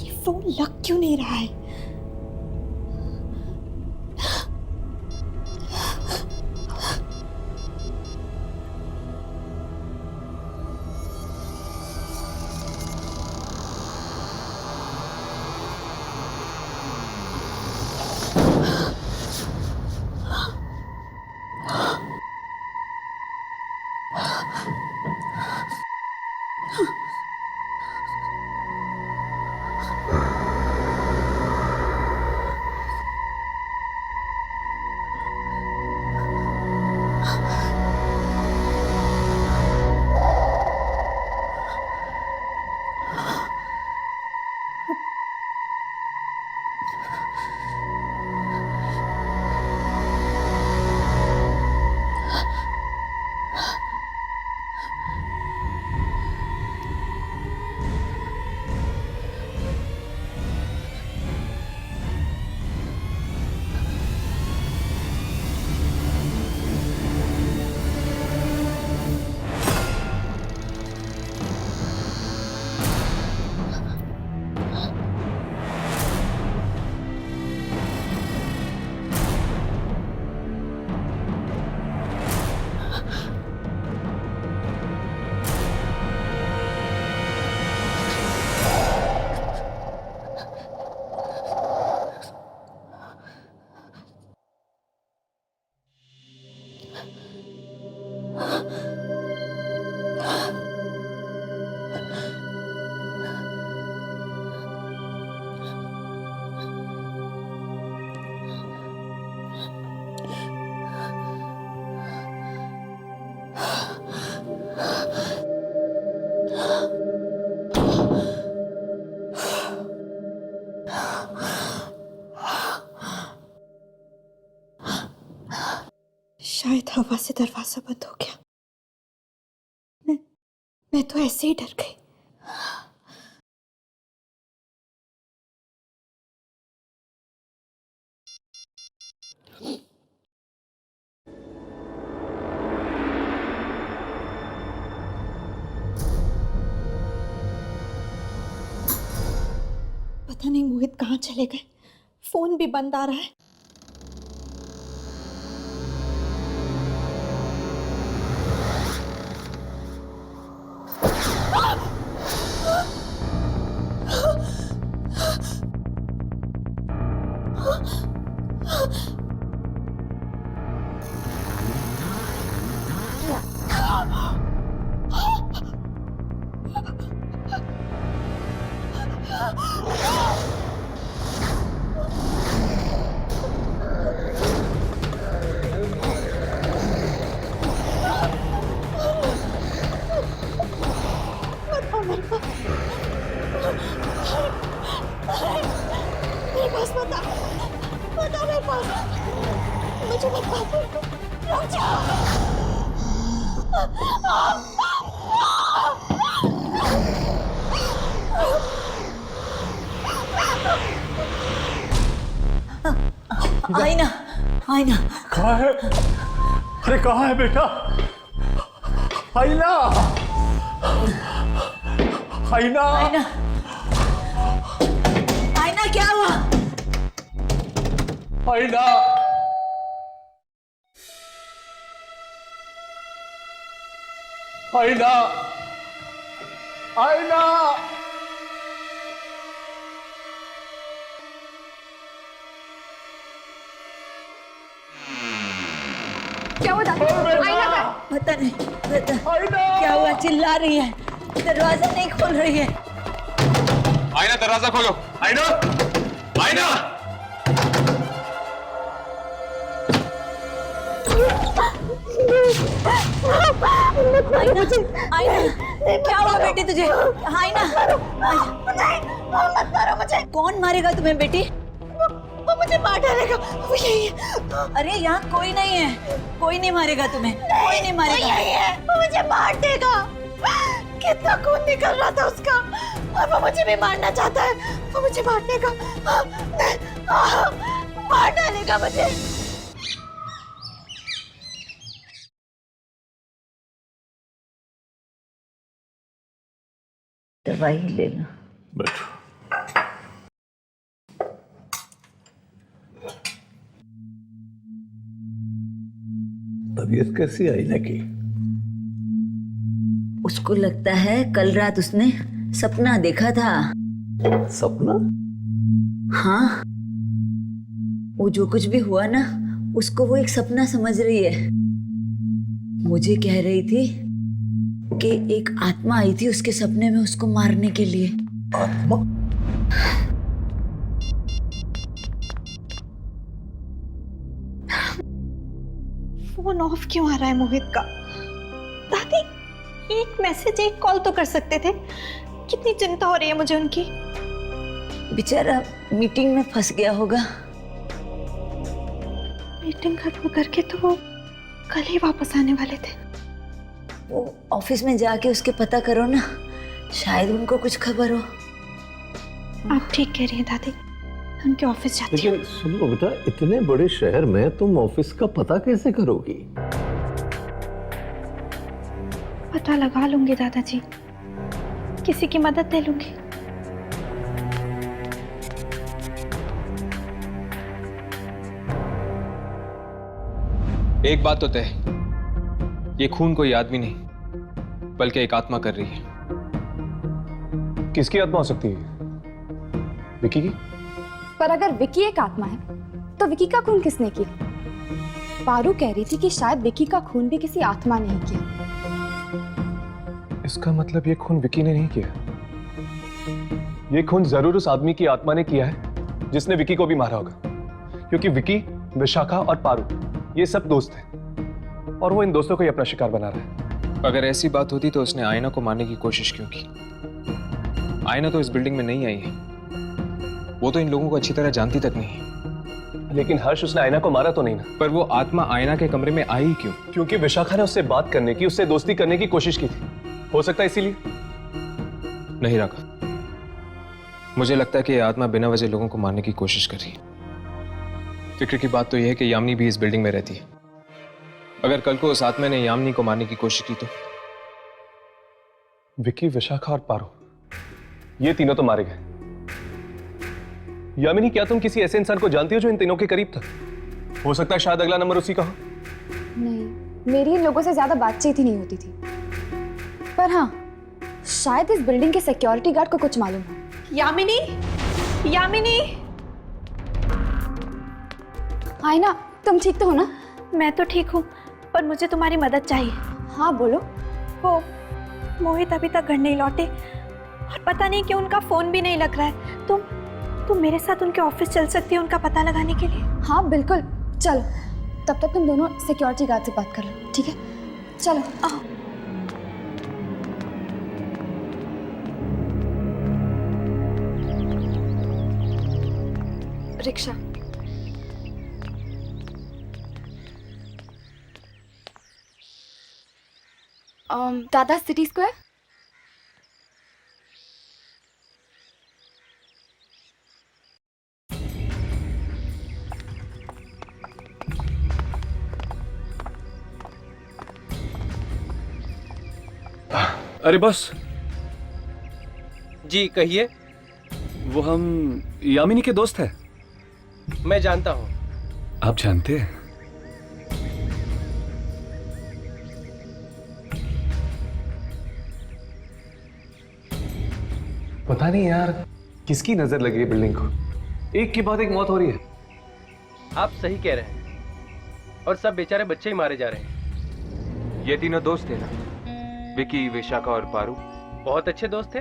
S5: ये फोन लग क्यों नहीं रहा है? शायद हवा से दरवाजा बंद हो गया। मैं तो ऐसे ही डर गई। पता नहीं मोहित कहाँ चले गए, फोन भी बंद आ रहा है।
S16: आईना, आईना
S11: कहाँ है? अरे कहाँ है बेटा? आईना, आईना,
S16: आईना, आईना क्या हुआ?
S11: आईना, आईना, आईना।
S16: क्या हुआ दादी? आईना का पता नहीं, क्या हुआ? चिल्ला रही है, दरवाजा नहीं खोल रही है।
S10: आईना, दरवाजा खोलो। आईना, आईना।
S16: आईना, क्या हुआ बेटी तुझे? आईना, मत मारो मुझे। कौन मारेगा तुम्हें बेटी? वो मुझे मार डालेगा। वो यही है। अरे यहाँ कोई नहीं है, कोई नहीं मारेगा तुम्हें, कोई नहीं मारेगा। वो यही है, वो मुझे मार देगा। कितना खून निकल रहा था उसका, और वो मुझे भी मारना चाहता है। वो मुझे मार देगा, मार डालेगा मुझे। दवाई लेना।
S13: बैठो। तबीयत कैसी आई ना की?
S16: उसको लगता है कल रात उसने सपना देखा था।
S13: सपना?
S16: हाँ, वो जो कुछ भी हुआ ना, उसको वो एक सपना समझ रही है। मुझे कह रही थी कि एक आत्मा आई थी उसके सपने में उसको मारने के लिए।
S13: आत्मा?
S17: फोन ऑफ क्यों आ रहा है मोहित का? दादी, एक मैसेज, एक कॉल तो कर सकते थे। कितनी चिंता हो रही है मुझे उनकी।
S16: बेचारा मीटिंग में फंस गया होगा।
S17: मीटिंग खत्म करके तो वो कल ही वापस आने वाले थे।
S16: वो ऑफिस में जाके उसके पता करो ना, शायद उनको कुछ खबर हो।
S17: आप ठीक कह रही हैं दादी, उनके ऑफिस जाती हूँ।
S13: लेकिन सुनो बेटा, इतने बड़े शहर में तुम ऑफिस का पता कैसे करोगी?
S17: पता लगा लूंगी दादाजी, किसी की मदद ले लूंगी।
S6: एक बात तो तय, ये खून कोई आदमी नहीं बल्कि एक आत्मा कर रही है।
S11: किसकी आत्मा हो सकती है? विकी की?
S7: पर अगर विकी एक आत्मा है तो विकी का खून किसने किया? पारू कह रही थी कि शायद विकी का खून भी किसी आत्मा ने ही किया।
S11: इसका मतलब ये खून विकी ने नहीं किया। ये खून जरूर उस आदमी की आत्मा ने किया है जिसने विकी को भी मारा होगा, क्योंकि विकी, विशाखा और पारू ये सब दोस्त हैं और वो इन दोस्तों को ही अपना शिकार बना रहा है।
S6: अगर ऐसी बात होती तो उसने आयना को मारने की कोशिश क्यों की? आयना तो इस बिल्डिंग में नहीं आई है, वो तो इन लोगों को अच्छी तरह जानती तक नहीं है।
S11: लेकिन हर्ष, उसने आयना को मारा तो नहीं ना?
S6: पर वो आत्मा आयना के कमरे में आई क्यों?
S11: क्योंकि विशाखा ने उससे बात करने की, उससे दोस्ती करने की कोशिश की थी। हो सकता है इसीलिए।
S6: नहीं राघव, मुझे लगता है कि ये आत्मा बिना वजह लोगों को मारने की कोशिश कर रही है। फिक्र की बात तो यह है कि यामिनी भी इस बिल्डिंग में रहती है। अगर कल को उस आत्मा ने यामिनी को मारने की कोशिश की तो?
S11: विकी, विशाखा और पारू, ये तीनों तो मारे गए। यामिनी, क्या तुम किसी ऐसे इंसान को जानती हो जो इन तीनों के करीब था? हो सकता है शायद अगला नंबर उसी का हो।
S7: नहीं, मेरी इन लोगों से ज्यादा बातचीत ही नहीं होती थी। पर हाँ, शायद इस बिल्डिंग के सिक्योरिटी गार्ड को कुछ मालूम हो।
S17: यामिनी, यामिनी।
S7: आयना, तुम ठीक तो हो ना?
S17: मैं तो ठीक हूँ, पर मुझे तुम्हारी मदद चाहिए।
S7: हाँ बोलो।
S17: वो मोहित अभी तक घर नहीं लौटे और पता नहीं क्यों उनका फोन भी नहीं लग रहा है। तुम मेरे साथ उनके ऑफिस चल सकती हो उनका पता लगाने के लिए?
S7: हाँ बिल्कुल, चलो। तब तक तुम दोनों सिक्योरिटी गार्ड से बात कर लो, ठीक है? चलो आओ। रिक्शा। दादा, सिटी स्क्वायर।
S11: अरे बॉस।
S12: जी कहिए।
S11: वो हम यामिनी के दोस्त हैं।
S12: मैं जानता हूँ।
S11: आप जानते हैं? पता नहीं यार किसकी नजर लगी है बिल्डिंग को, एक के बाद एक मौत हो रही है।
S18: आप सही कह रहे हैं, और सब बेचारे बच्चे ही मारे जा रहे हैं।
S6: ये तीनों दोस्त थे ना, विकी, विशाखा और पारू?
S18: बहुत अच्छे दोस्त थे,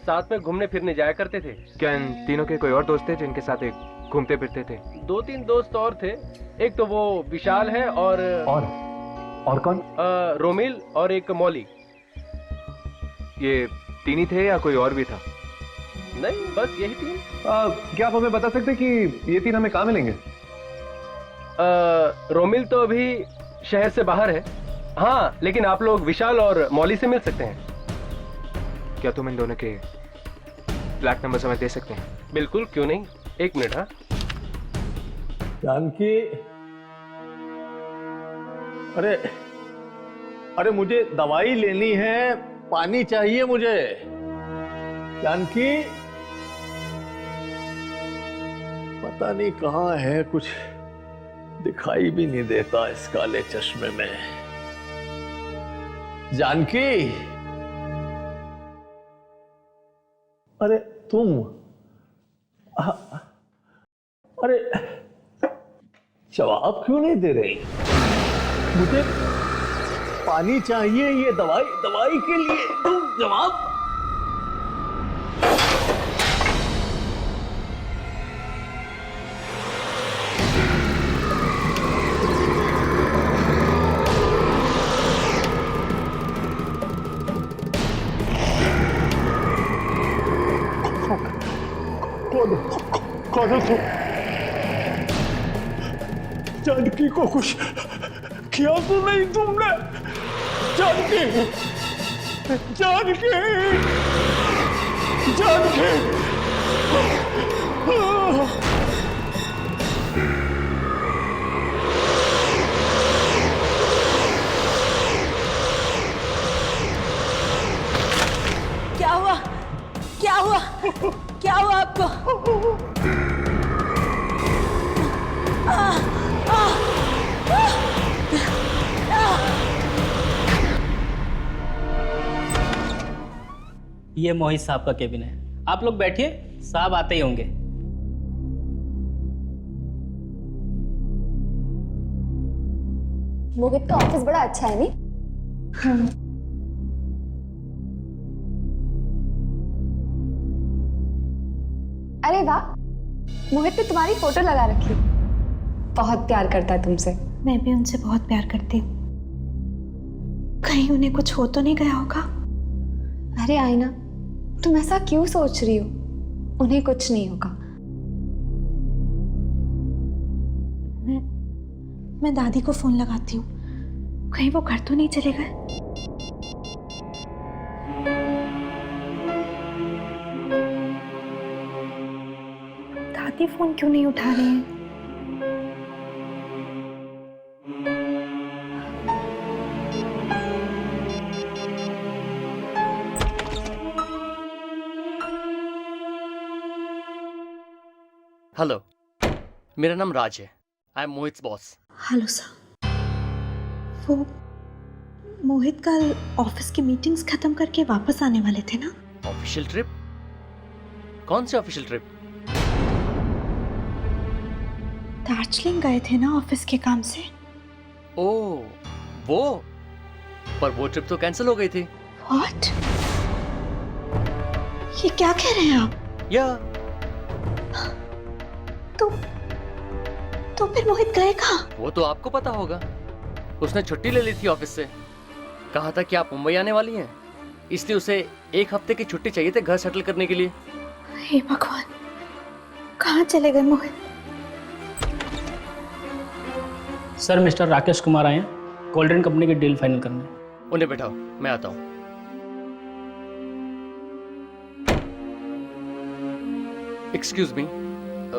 S18: साथ में घूमने फिरने जाया करते थे।
S6: क्या इन तीनों के कोई और दोस्त थे जिनके साथ एक घूमते फिरते थे?
S18: 2-3 दोस्त और थे, एक तो वो विशाल है
S11: और कौन?
S18: रोमिल और एक मौली।
S6: ये तीन ही थे या कोई और भी था?
S18: नहीं, बस यही तीन।
S11: क्या आप हमें बता सकते कि ये तीन हमें कहाँ मिलेंगे?
S18: रोमिल तो अभी शहर से बाहर है, हाँ, लेकिन आप लोग विशाल और मौली से मिल सकते हैं।
S6: क्या तुम इन दोनों के फ्लैट नंबर हमें दे सकते हैं?
S18: बिल्कुल, क्यों नहीं, 1 मिनट। हाँ
S13: जानकी, अरे मुझे दवाई लेनी है, पानी चाहिए मुझे। जानकी, पता नहीं कहाँ है, कुछ दिखाई भी नहीं देता इस काले चश्मे में। जानकी, अरे तुम, अरे जवाब क्यों नहीं दे रही? मुझे पानी चाहिए, ये दवाई के लिए तुम जवाब। कौन हो तुम? जानकी को कुछ किया तो नहीं तुमने? जानकी, जानकी, जानकी,
S16: क्या हुआ? क्या हुआ? क्या हुआ आपको?
S19: ये मोहित साहब का केबिन है, आप लोग बैठिए, साहब आते ही होंगे।
S7: मोहित का ऑफिस बड़ा अच्छा है नहीं? अरे वाह, मोहित ने तुम्हारी फोटो लगा रखी। बहुत प्यार करता है तुमसे।
S17: मैं भी उनसे बहुत प्यार करती हूँ। कहीं उन्हें कुछ हो तो नहीं गया होगा?
S7: अरे आईना, तुम ऐसा क्यों सोच रही हो? उन्हें कुछ नहीं होगा।
S17: मैं दादी को फोन लगाती हूँ, कहीं वो घर तो नहीं चले गए? दादी फोन क्यों नहीं उठा रही हैं?
S2: हेलो, मेरा नाम राज है। I am Mohit boss.
S17: Hello sir. वो मोहित कल ऑफिस की मीटिंग्स खत्म करके वापस आने वाले थे ना?
S2: Official trip? कौन सी ऑफिशियल ट्रिप?
S17: दार्जिलिंग गए थे ना ऑफिस के काम से।
S2: ओह, वो? पर वो ट्रिप तो कैंसिल हो गई थी।
S17: व्हाट? ये क्या कह रहे हैं आप?
S2: या
S17: तो फिर मोहित गए कहाँ?
S2: वो तो आपको पता होगा। उसने छुट्टी ले ली थी ऑफिस से, कहा था कि आप मुंबई आने वाली हैं, इसलिए उसे 1 हफ्ते की छुट्टी चाहिए थी घर सेटल करने के लिए।
S17: हे भगवान, कहाँ चले गए मोहित?
S19: सर, मिस्टर राकेश कुमार आए हैं कोल्ड ड्रिंक कंपनी की डील फाइनल करने।
S2: उन्हें बैठाओ, मैं आता हूँ। एक्सक्यूज मी,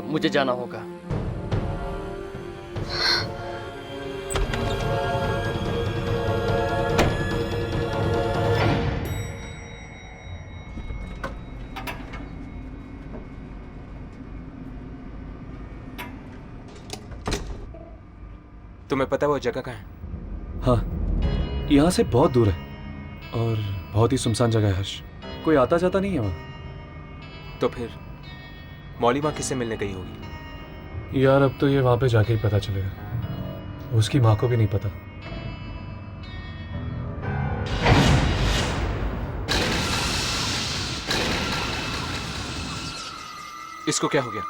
S2: मुझे जाना होगा।
S6: तुम्हें पता है वो जगह कहाँ है?
S11: हाँ, यहाँ से बहुत दूर है और बहुत ही सुनसान जगह है हर्ष। कोई आता जाता नहीं है वहाँ।
S6: तो फिर मौली माँ किससे मिलने गई होगी?
S11: यार अब तो ये वहां पे जाके ही पता चलेगा। उसकी माँ को भी नहीं पता।
S6: इसको क्या हो गया?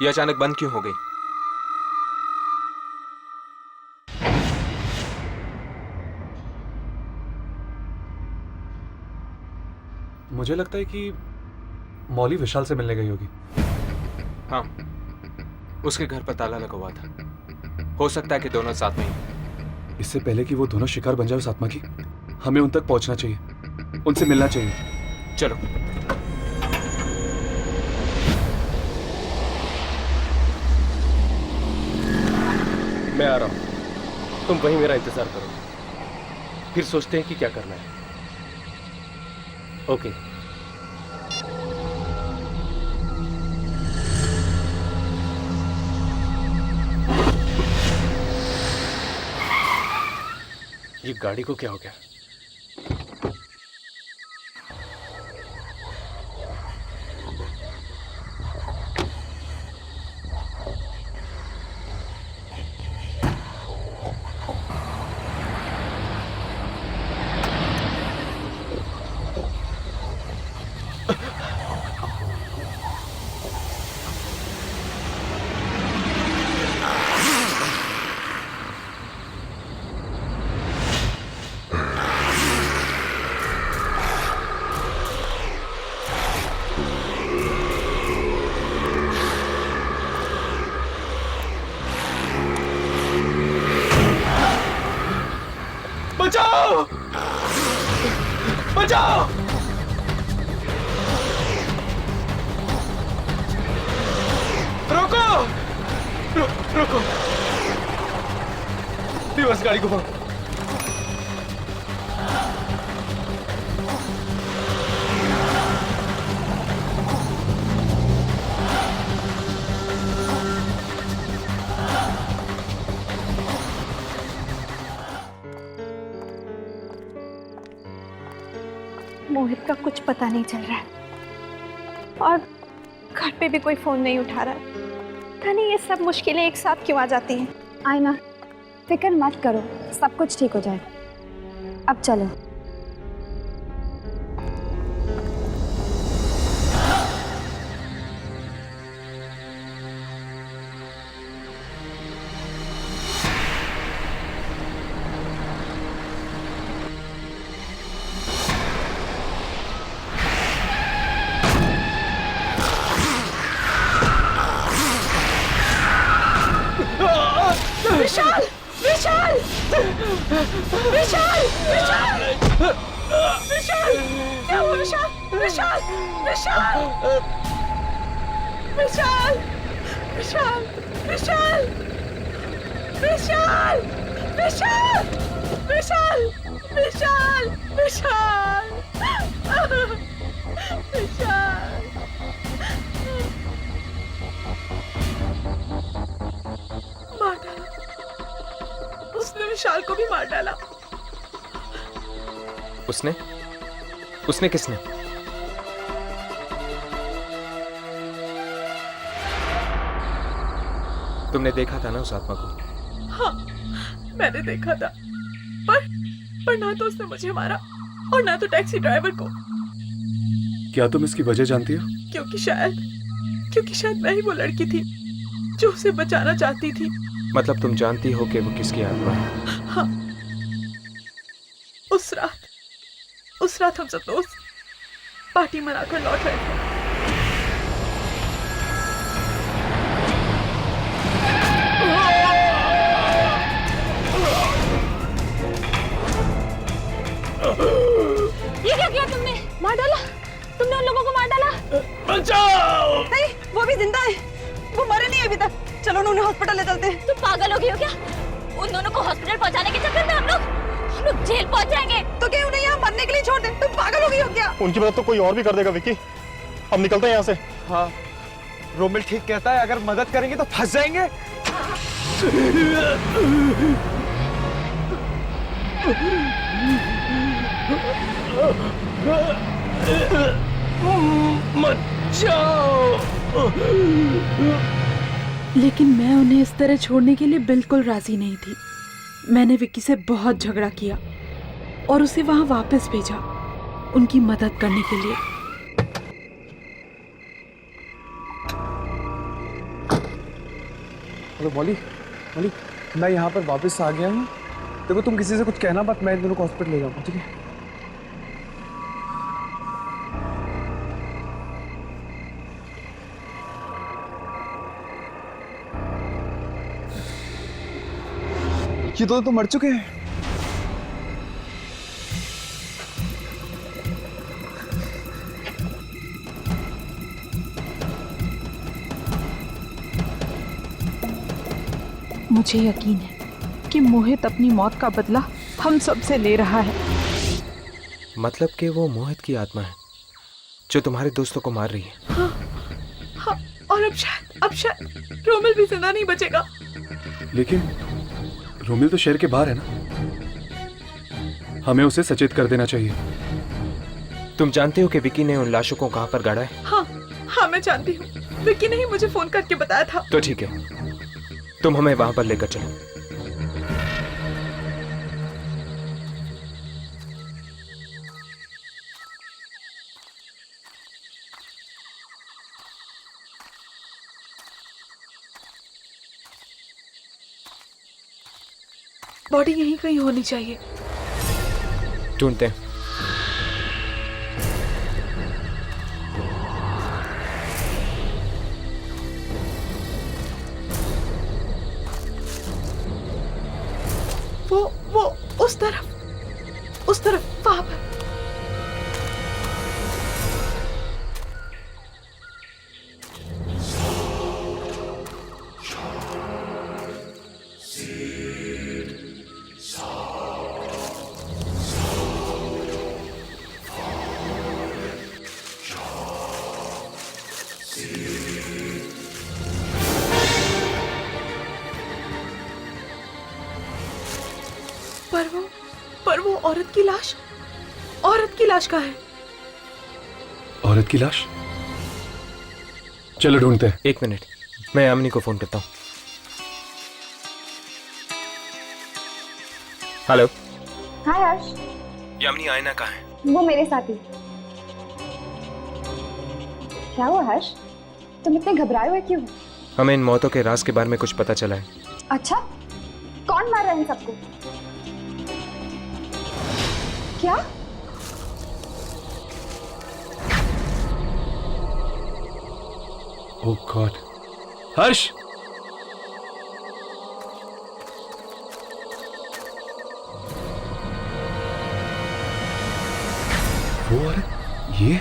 S6: ये अचानक बंद क्यों हो गई?
S11: मुझे लगता है कि मौली विशाल से मिलने गई होगी।
S6: हाँ, उसके घर पर ताला लगा हुआ था। हो सकता है कि दोनों साथ में ही।
S11: इससे पहले कि वो दोनों शिकार बन जाए उस आत्मा की, हमें उन तक पहुंचना चाहिए, उनसे मिलना चाहिए।
S6: चलो।
S18: मैं आ रहा हूं, तुम वहीं मेरा इंतजार करो, फिर सोचते हैं कि क्या करना है। ओके। ये गाड़ी को क्या हो गया?
S12: बचाओ! बचाओ! रोको! रोको! दिवस गाड़ी को भाग।
S17: मोहित का कुछ पता नहीं चल रहा है और घर पे भी कोई फोन नहीं उठा रहा है। पता नहीं ये सब मुश्किलें एक साथ क्यों आ जाती हैं।
S7: आयना, फिक्र मत करो, सब कुछ ठीक हो जाएगा। अब चलो।
S5: विशाल! विशाल! विशाल! विशाल! विशाल! क्या हुआ विशाल? विशाल! विशाल! विशाल! विशाल! विशाल! विशाल! विशाल! विशाल! विशाल! विशाल! विशाल! मार डाला। उसने विशाल को भी मार डाला।
S6: उसने? उसने किसने? तुमने देखा था ना उस आत्मा को?
S5: हाँ, मैंने देखा था, पर ना तो उसने मुझे मारा और ना तो टैक्सी ड्राइवर को।
S11: क्या तुम इसकी वजह जानती हो?
S5: क्योंकि शायद मैं ही वो लड़की थी जो उसे बचाना चाहती थी।
S6: मतलब तुम जानती हो कि वो किसकी आत्मा है?
S5: हाँ, उस रात हम सब दोस्त पार्टी मनाकर लौट रहे थे।
S17: ये क्या किया तुमने? मार डाला? तुमने उन लोगों को मार डाला?
S12: बचाओ!
S16: नहीं, वो भी जिंदा है, वो मरे नहीं अभी तक। चलो उन्हें हॉस्पिटल ले चलते हैं।
S5: तुम पागल हो गई हो क्या? उन दोनों को हॉस्पिटल पहुंचाने के चक्कर में हम लोग जेल पहुंच जाएंगे।
S16: तो क्या उन्हें यहाँ मरने के लिए छोड़ दे? तुम पागल हो गई हो क्या?
S20: उनकी मदद तो कोई और भी कर देगा विक्की। हम निकलते हैं यहाँ से।
S12: हाँ, रोमिल ठीक कहता है, अगर मदद करेंगे तो फंस जाएंगे। मत
S15: जाओ। लेकिन मैं उन्हें इस तरह छोड़ने के लिए बिल्कुल राजी नहीं थी। मैंने विक्की से बहुत झगड़ा किया और उसे वहां वापस भेजा उनकी मदद करने के लिए।
S11: हेलो मॉली, मॉली मैं यहाँ पर वापस आ गया हूँ। देखो तुम किसी से कुछ कहना मत, मैं इन दोनों को हॉस्पिटल ले जाऊँगा, ठीक है? ये तो मर चुके हैं।
S15: मुझे यकीन है कि मोहित अपनी मौत का बदला हम सबसे ले रहा है।
S6: मतलब कि वो मोहित की आत्मा है जो तुम्हारे दोस्तों को मार रही है।
S15: हाँ, और अब शायद रोमिल भी जिंदा नहीं बचेगा।
S11: लेकिन रोमिल तो शहर के बाहर है ना, हमें उसे सचेत कर देना चाहिए।
S6: तुम जानते हो कि विकी ने उन लाशों को कहाँ पर गाड़ा है?
S15: हाँ मैं जानती हूँ। विकी ने ही मुझे फोन करके बताया था।
S6: तो ठीक है, तुम हमें वहां पर लेकर चलो।
S15: बॉडी यहीं कहीं होनी चाहिए।
S6: ढूंढते हैं।
S15: वो उस तरफ वहां पर। पर वो औरत की लाश कहाँ है?
S11: औरत की लाश? चलो ढूंढते हैं।
S6: एक मिनट, मैं यामिनी को फोन करता हूँ। हेलो।
S7: हाय हर्ष।
S6: यामिनी, आयना कहाँ है?
S7: वो मेरे साथ ही। क्या हुआ हर्ष? तुम इतने घबराए हुए क्यों?
S6: हमें इन मौतों के राज के बारे में कुछ पता चला है।
S7: अच्छा, कौन मार रहा है इन सबको? क्या?
S11: ओह गॉड, हर्ष! वो औरत ये?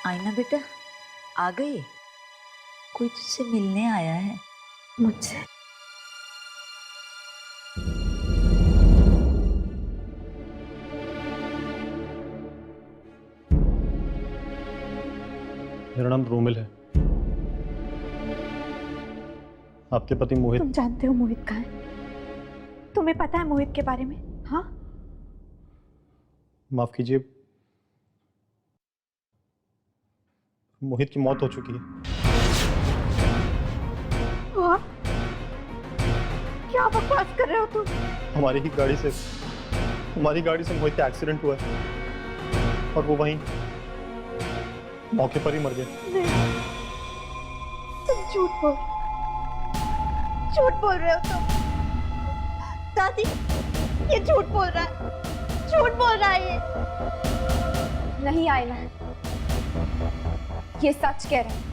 S16: आईना बेटा, आ गई? कोई तुझसे मिलने आया है मुझसे।
S20: मेरा नाम रोमिल है। आपके पति मोहित।
S17: तुम जानते हो मोहित कहाँ है? तुम्हें पता है मोहित के बारे में? हाँ,
S20: माफ कीजिए, मोहित की मौत हो चुकी है।
S17: वाह, क्या बकवास कर रहे हो तुम?
S20: हमारी गाड़ी से मोहित का एक्सीडेंट हुआ है और वो वहीं मौके पर ही मर गए।
S17: तुम झूठ बोल रहे हो तुम। दादी, ये झूठ बोल रहा है ये।
S7: नहीं आईना, ये सच कह रहे हैं।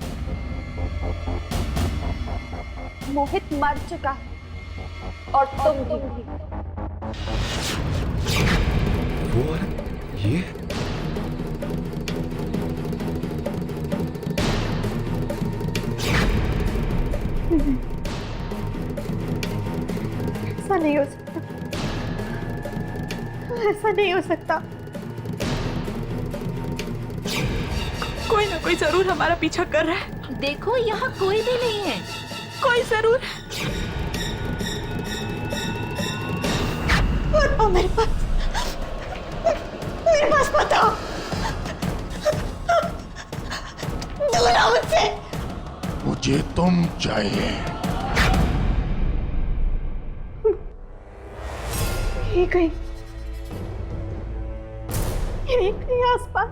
S7: मोहित मर चुका है और तुम भी।
S11: वो औरत ये?
S17: ऐसा नहीं हो सकता, ऐसा नहीं हो सकता। कोई ना कोई जरूर हमारा पीछा कर रहा है।
S5: देखो, यहाँ कोई भी नहीं है,
S17: कोई जरूर बताओ मेरे पास बताओ, दूर मुझसे।
S21: मुझे तुम चाहिए।
S17: यही कहीं आसपास।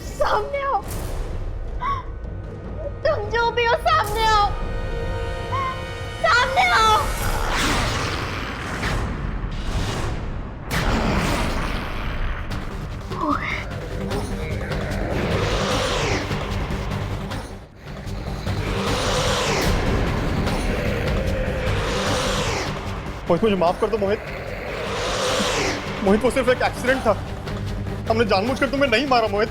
S17: सामने आओ, तुम जो भी हो सामने आओ, सामने आओ।
S20: मोहित मुझे माफ कर दो मोहित। मोहित वो सिर्फ एक एक्सीडेंट था, हमने जानबूझकर तुम्हें नहीं मारा मोहित।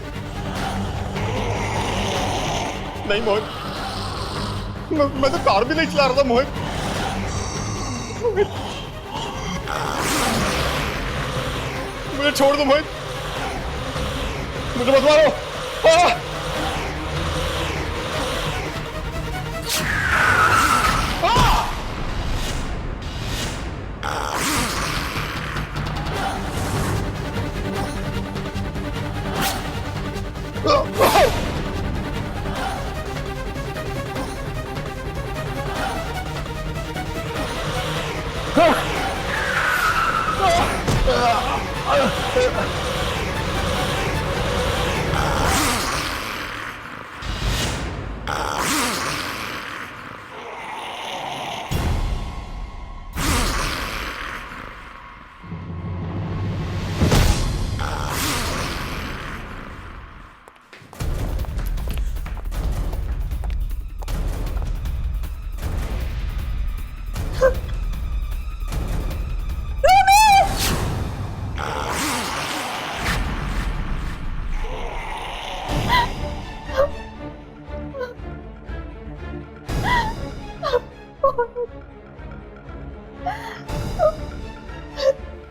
S20: नहीं मोहित, मैं तो कार भी नहीं चला रहा था मोहित। मुझे छोड़ दो मोहित, मुझे मत मारो।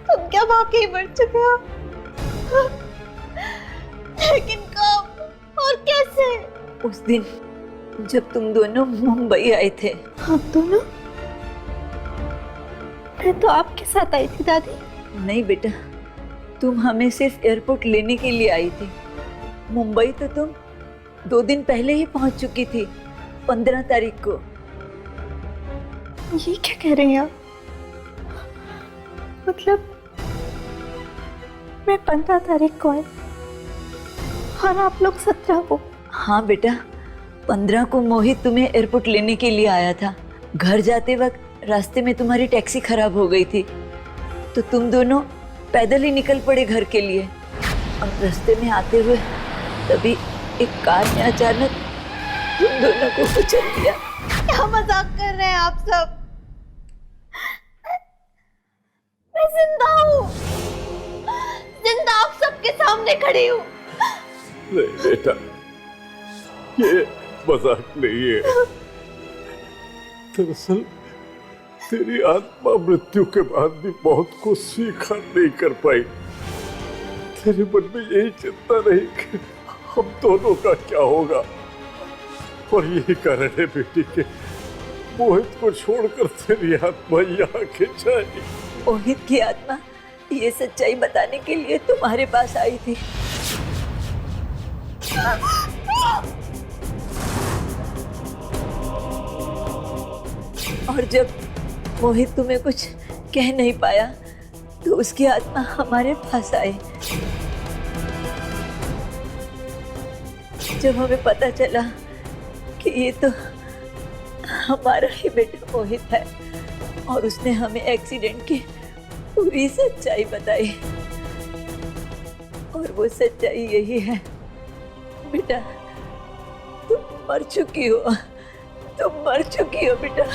S17: तुम क्या वाकई मर चुके हो? लेकिन कब और कैसे?
S16: उस दिन जब तुम दोनों मुंबई आए थे।
S17: हम दोनों? मैं तो आपके साथ आई थी दादी।
S16: नहीं बेटा, तुम हमें सिर्फ एयरपोर्ट लेने के लिए आई थी। मुंबई तो तुम 2 दिन पहले ही पहुंच चुकी थी, 15 तारीख को।
S17: ये क्या कह रहे हैं आप? मतलब मैं 15 तारीख को आई और आप लोग 17 को?
S16: हाँ बेटा, 15 को मोहित तुम्हें एयरपोर्ट लेने के लिए आया था। घर जाते वक्त रास्ते में तुम्हारी टैक्सी खराब हो गई थी, तो तुम दोनों पैदल ही निकल पड़े घर के लिए। और रास्ते में आते हुए तभी एक कार ने अचानक तुम दोनों को कुचल दिया।
S17: क्या मजाक कर रहे हैं आप सब? मैं जिंदा हूँ, जिंदा आप सबके सामने खड़ी हूँ।
S21: नहीं बेटा, ये मजाक नहीं है। दरअसल तेरी आत्मा मृत्यु के बाद भी बहुत कुछ स्वीकार नहीं कर पाई। तेरे मन में यही चिंता रही कि हम दोनों का क्या होगा, और यही कारण है बेटी के मोहित को छोड़कर तेरी आत्मा यहाँ खिंचाई।
S16: मोहित की आत्मा ये सच्चाई बताने के लिए तुम्हारे पास आई थी। और जब मोहित तुम्हें कुछ कह नहीं पाया तो उसकी आत्मा हमारे पास आई। जब हमें पता चला कि ये तो हमारा ही बेटा मोहित है और उसने हमें एक्सीडेंट की पूरी सच्चाई बताई, और वो सच्चाई यही है बेटा, तुम मर चुकी हो, तुम मर चुकी हो बेटा।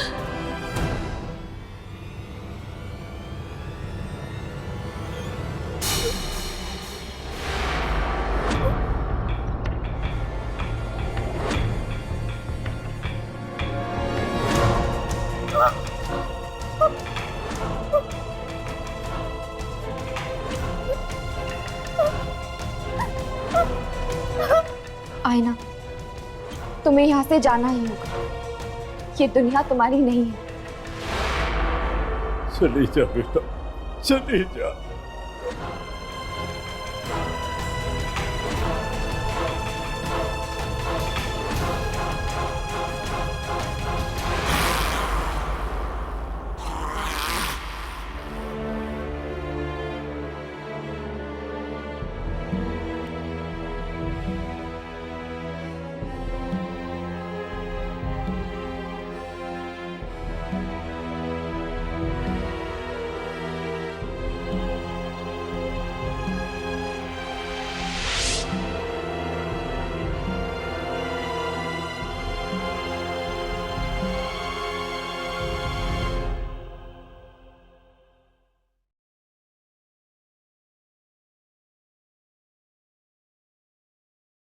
S7: तुम्हें यहाँ से जाना ही होगा। ये दुनिया तुम्हारी नहीं है।
S21: चली जा बेटा, चली जा।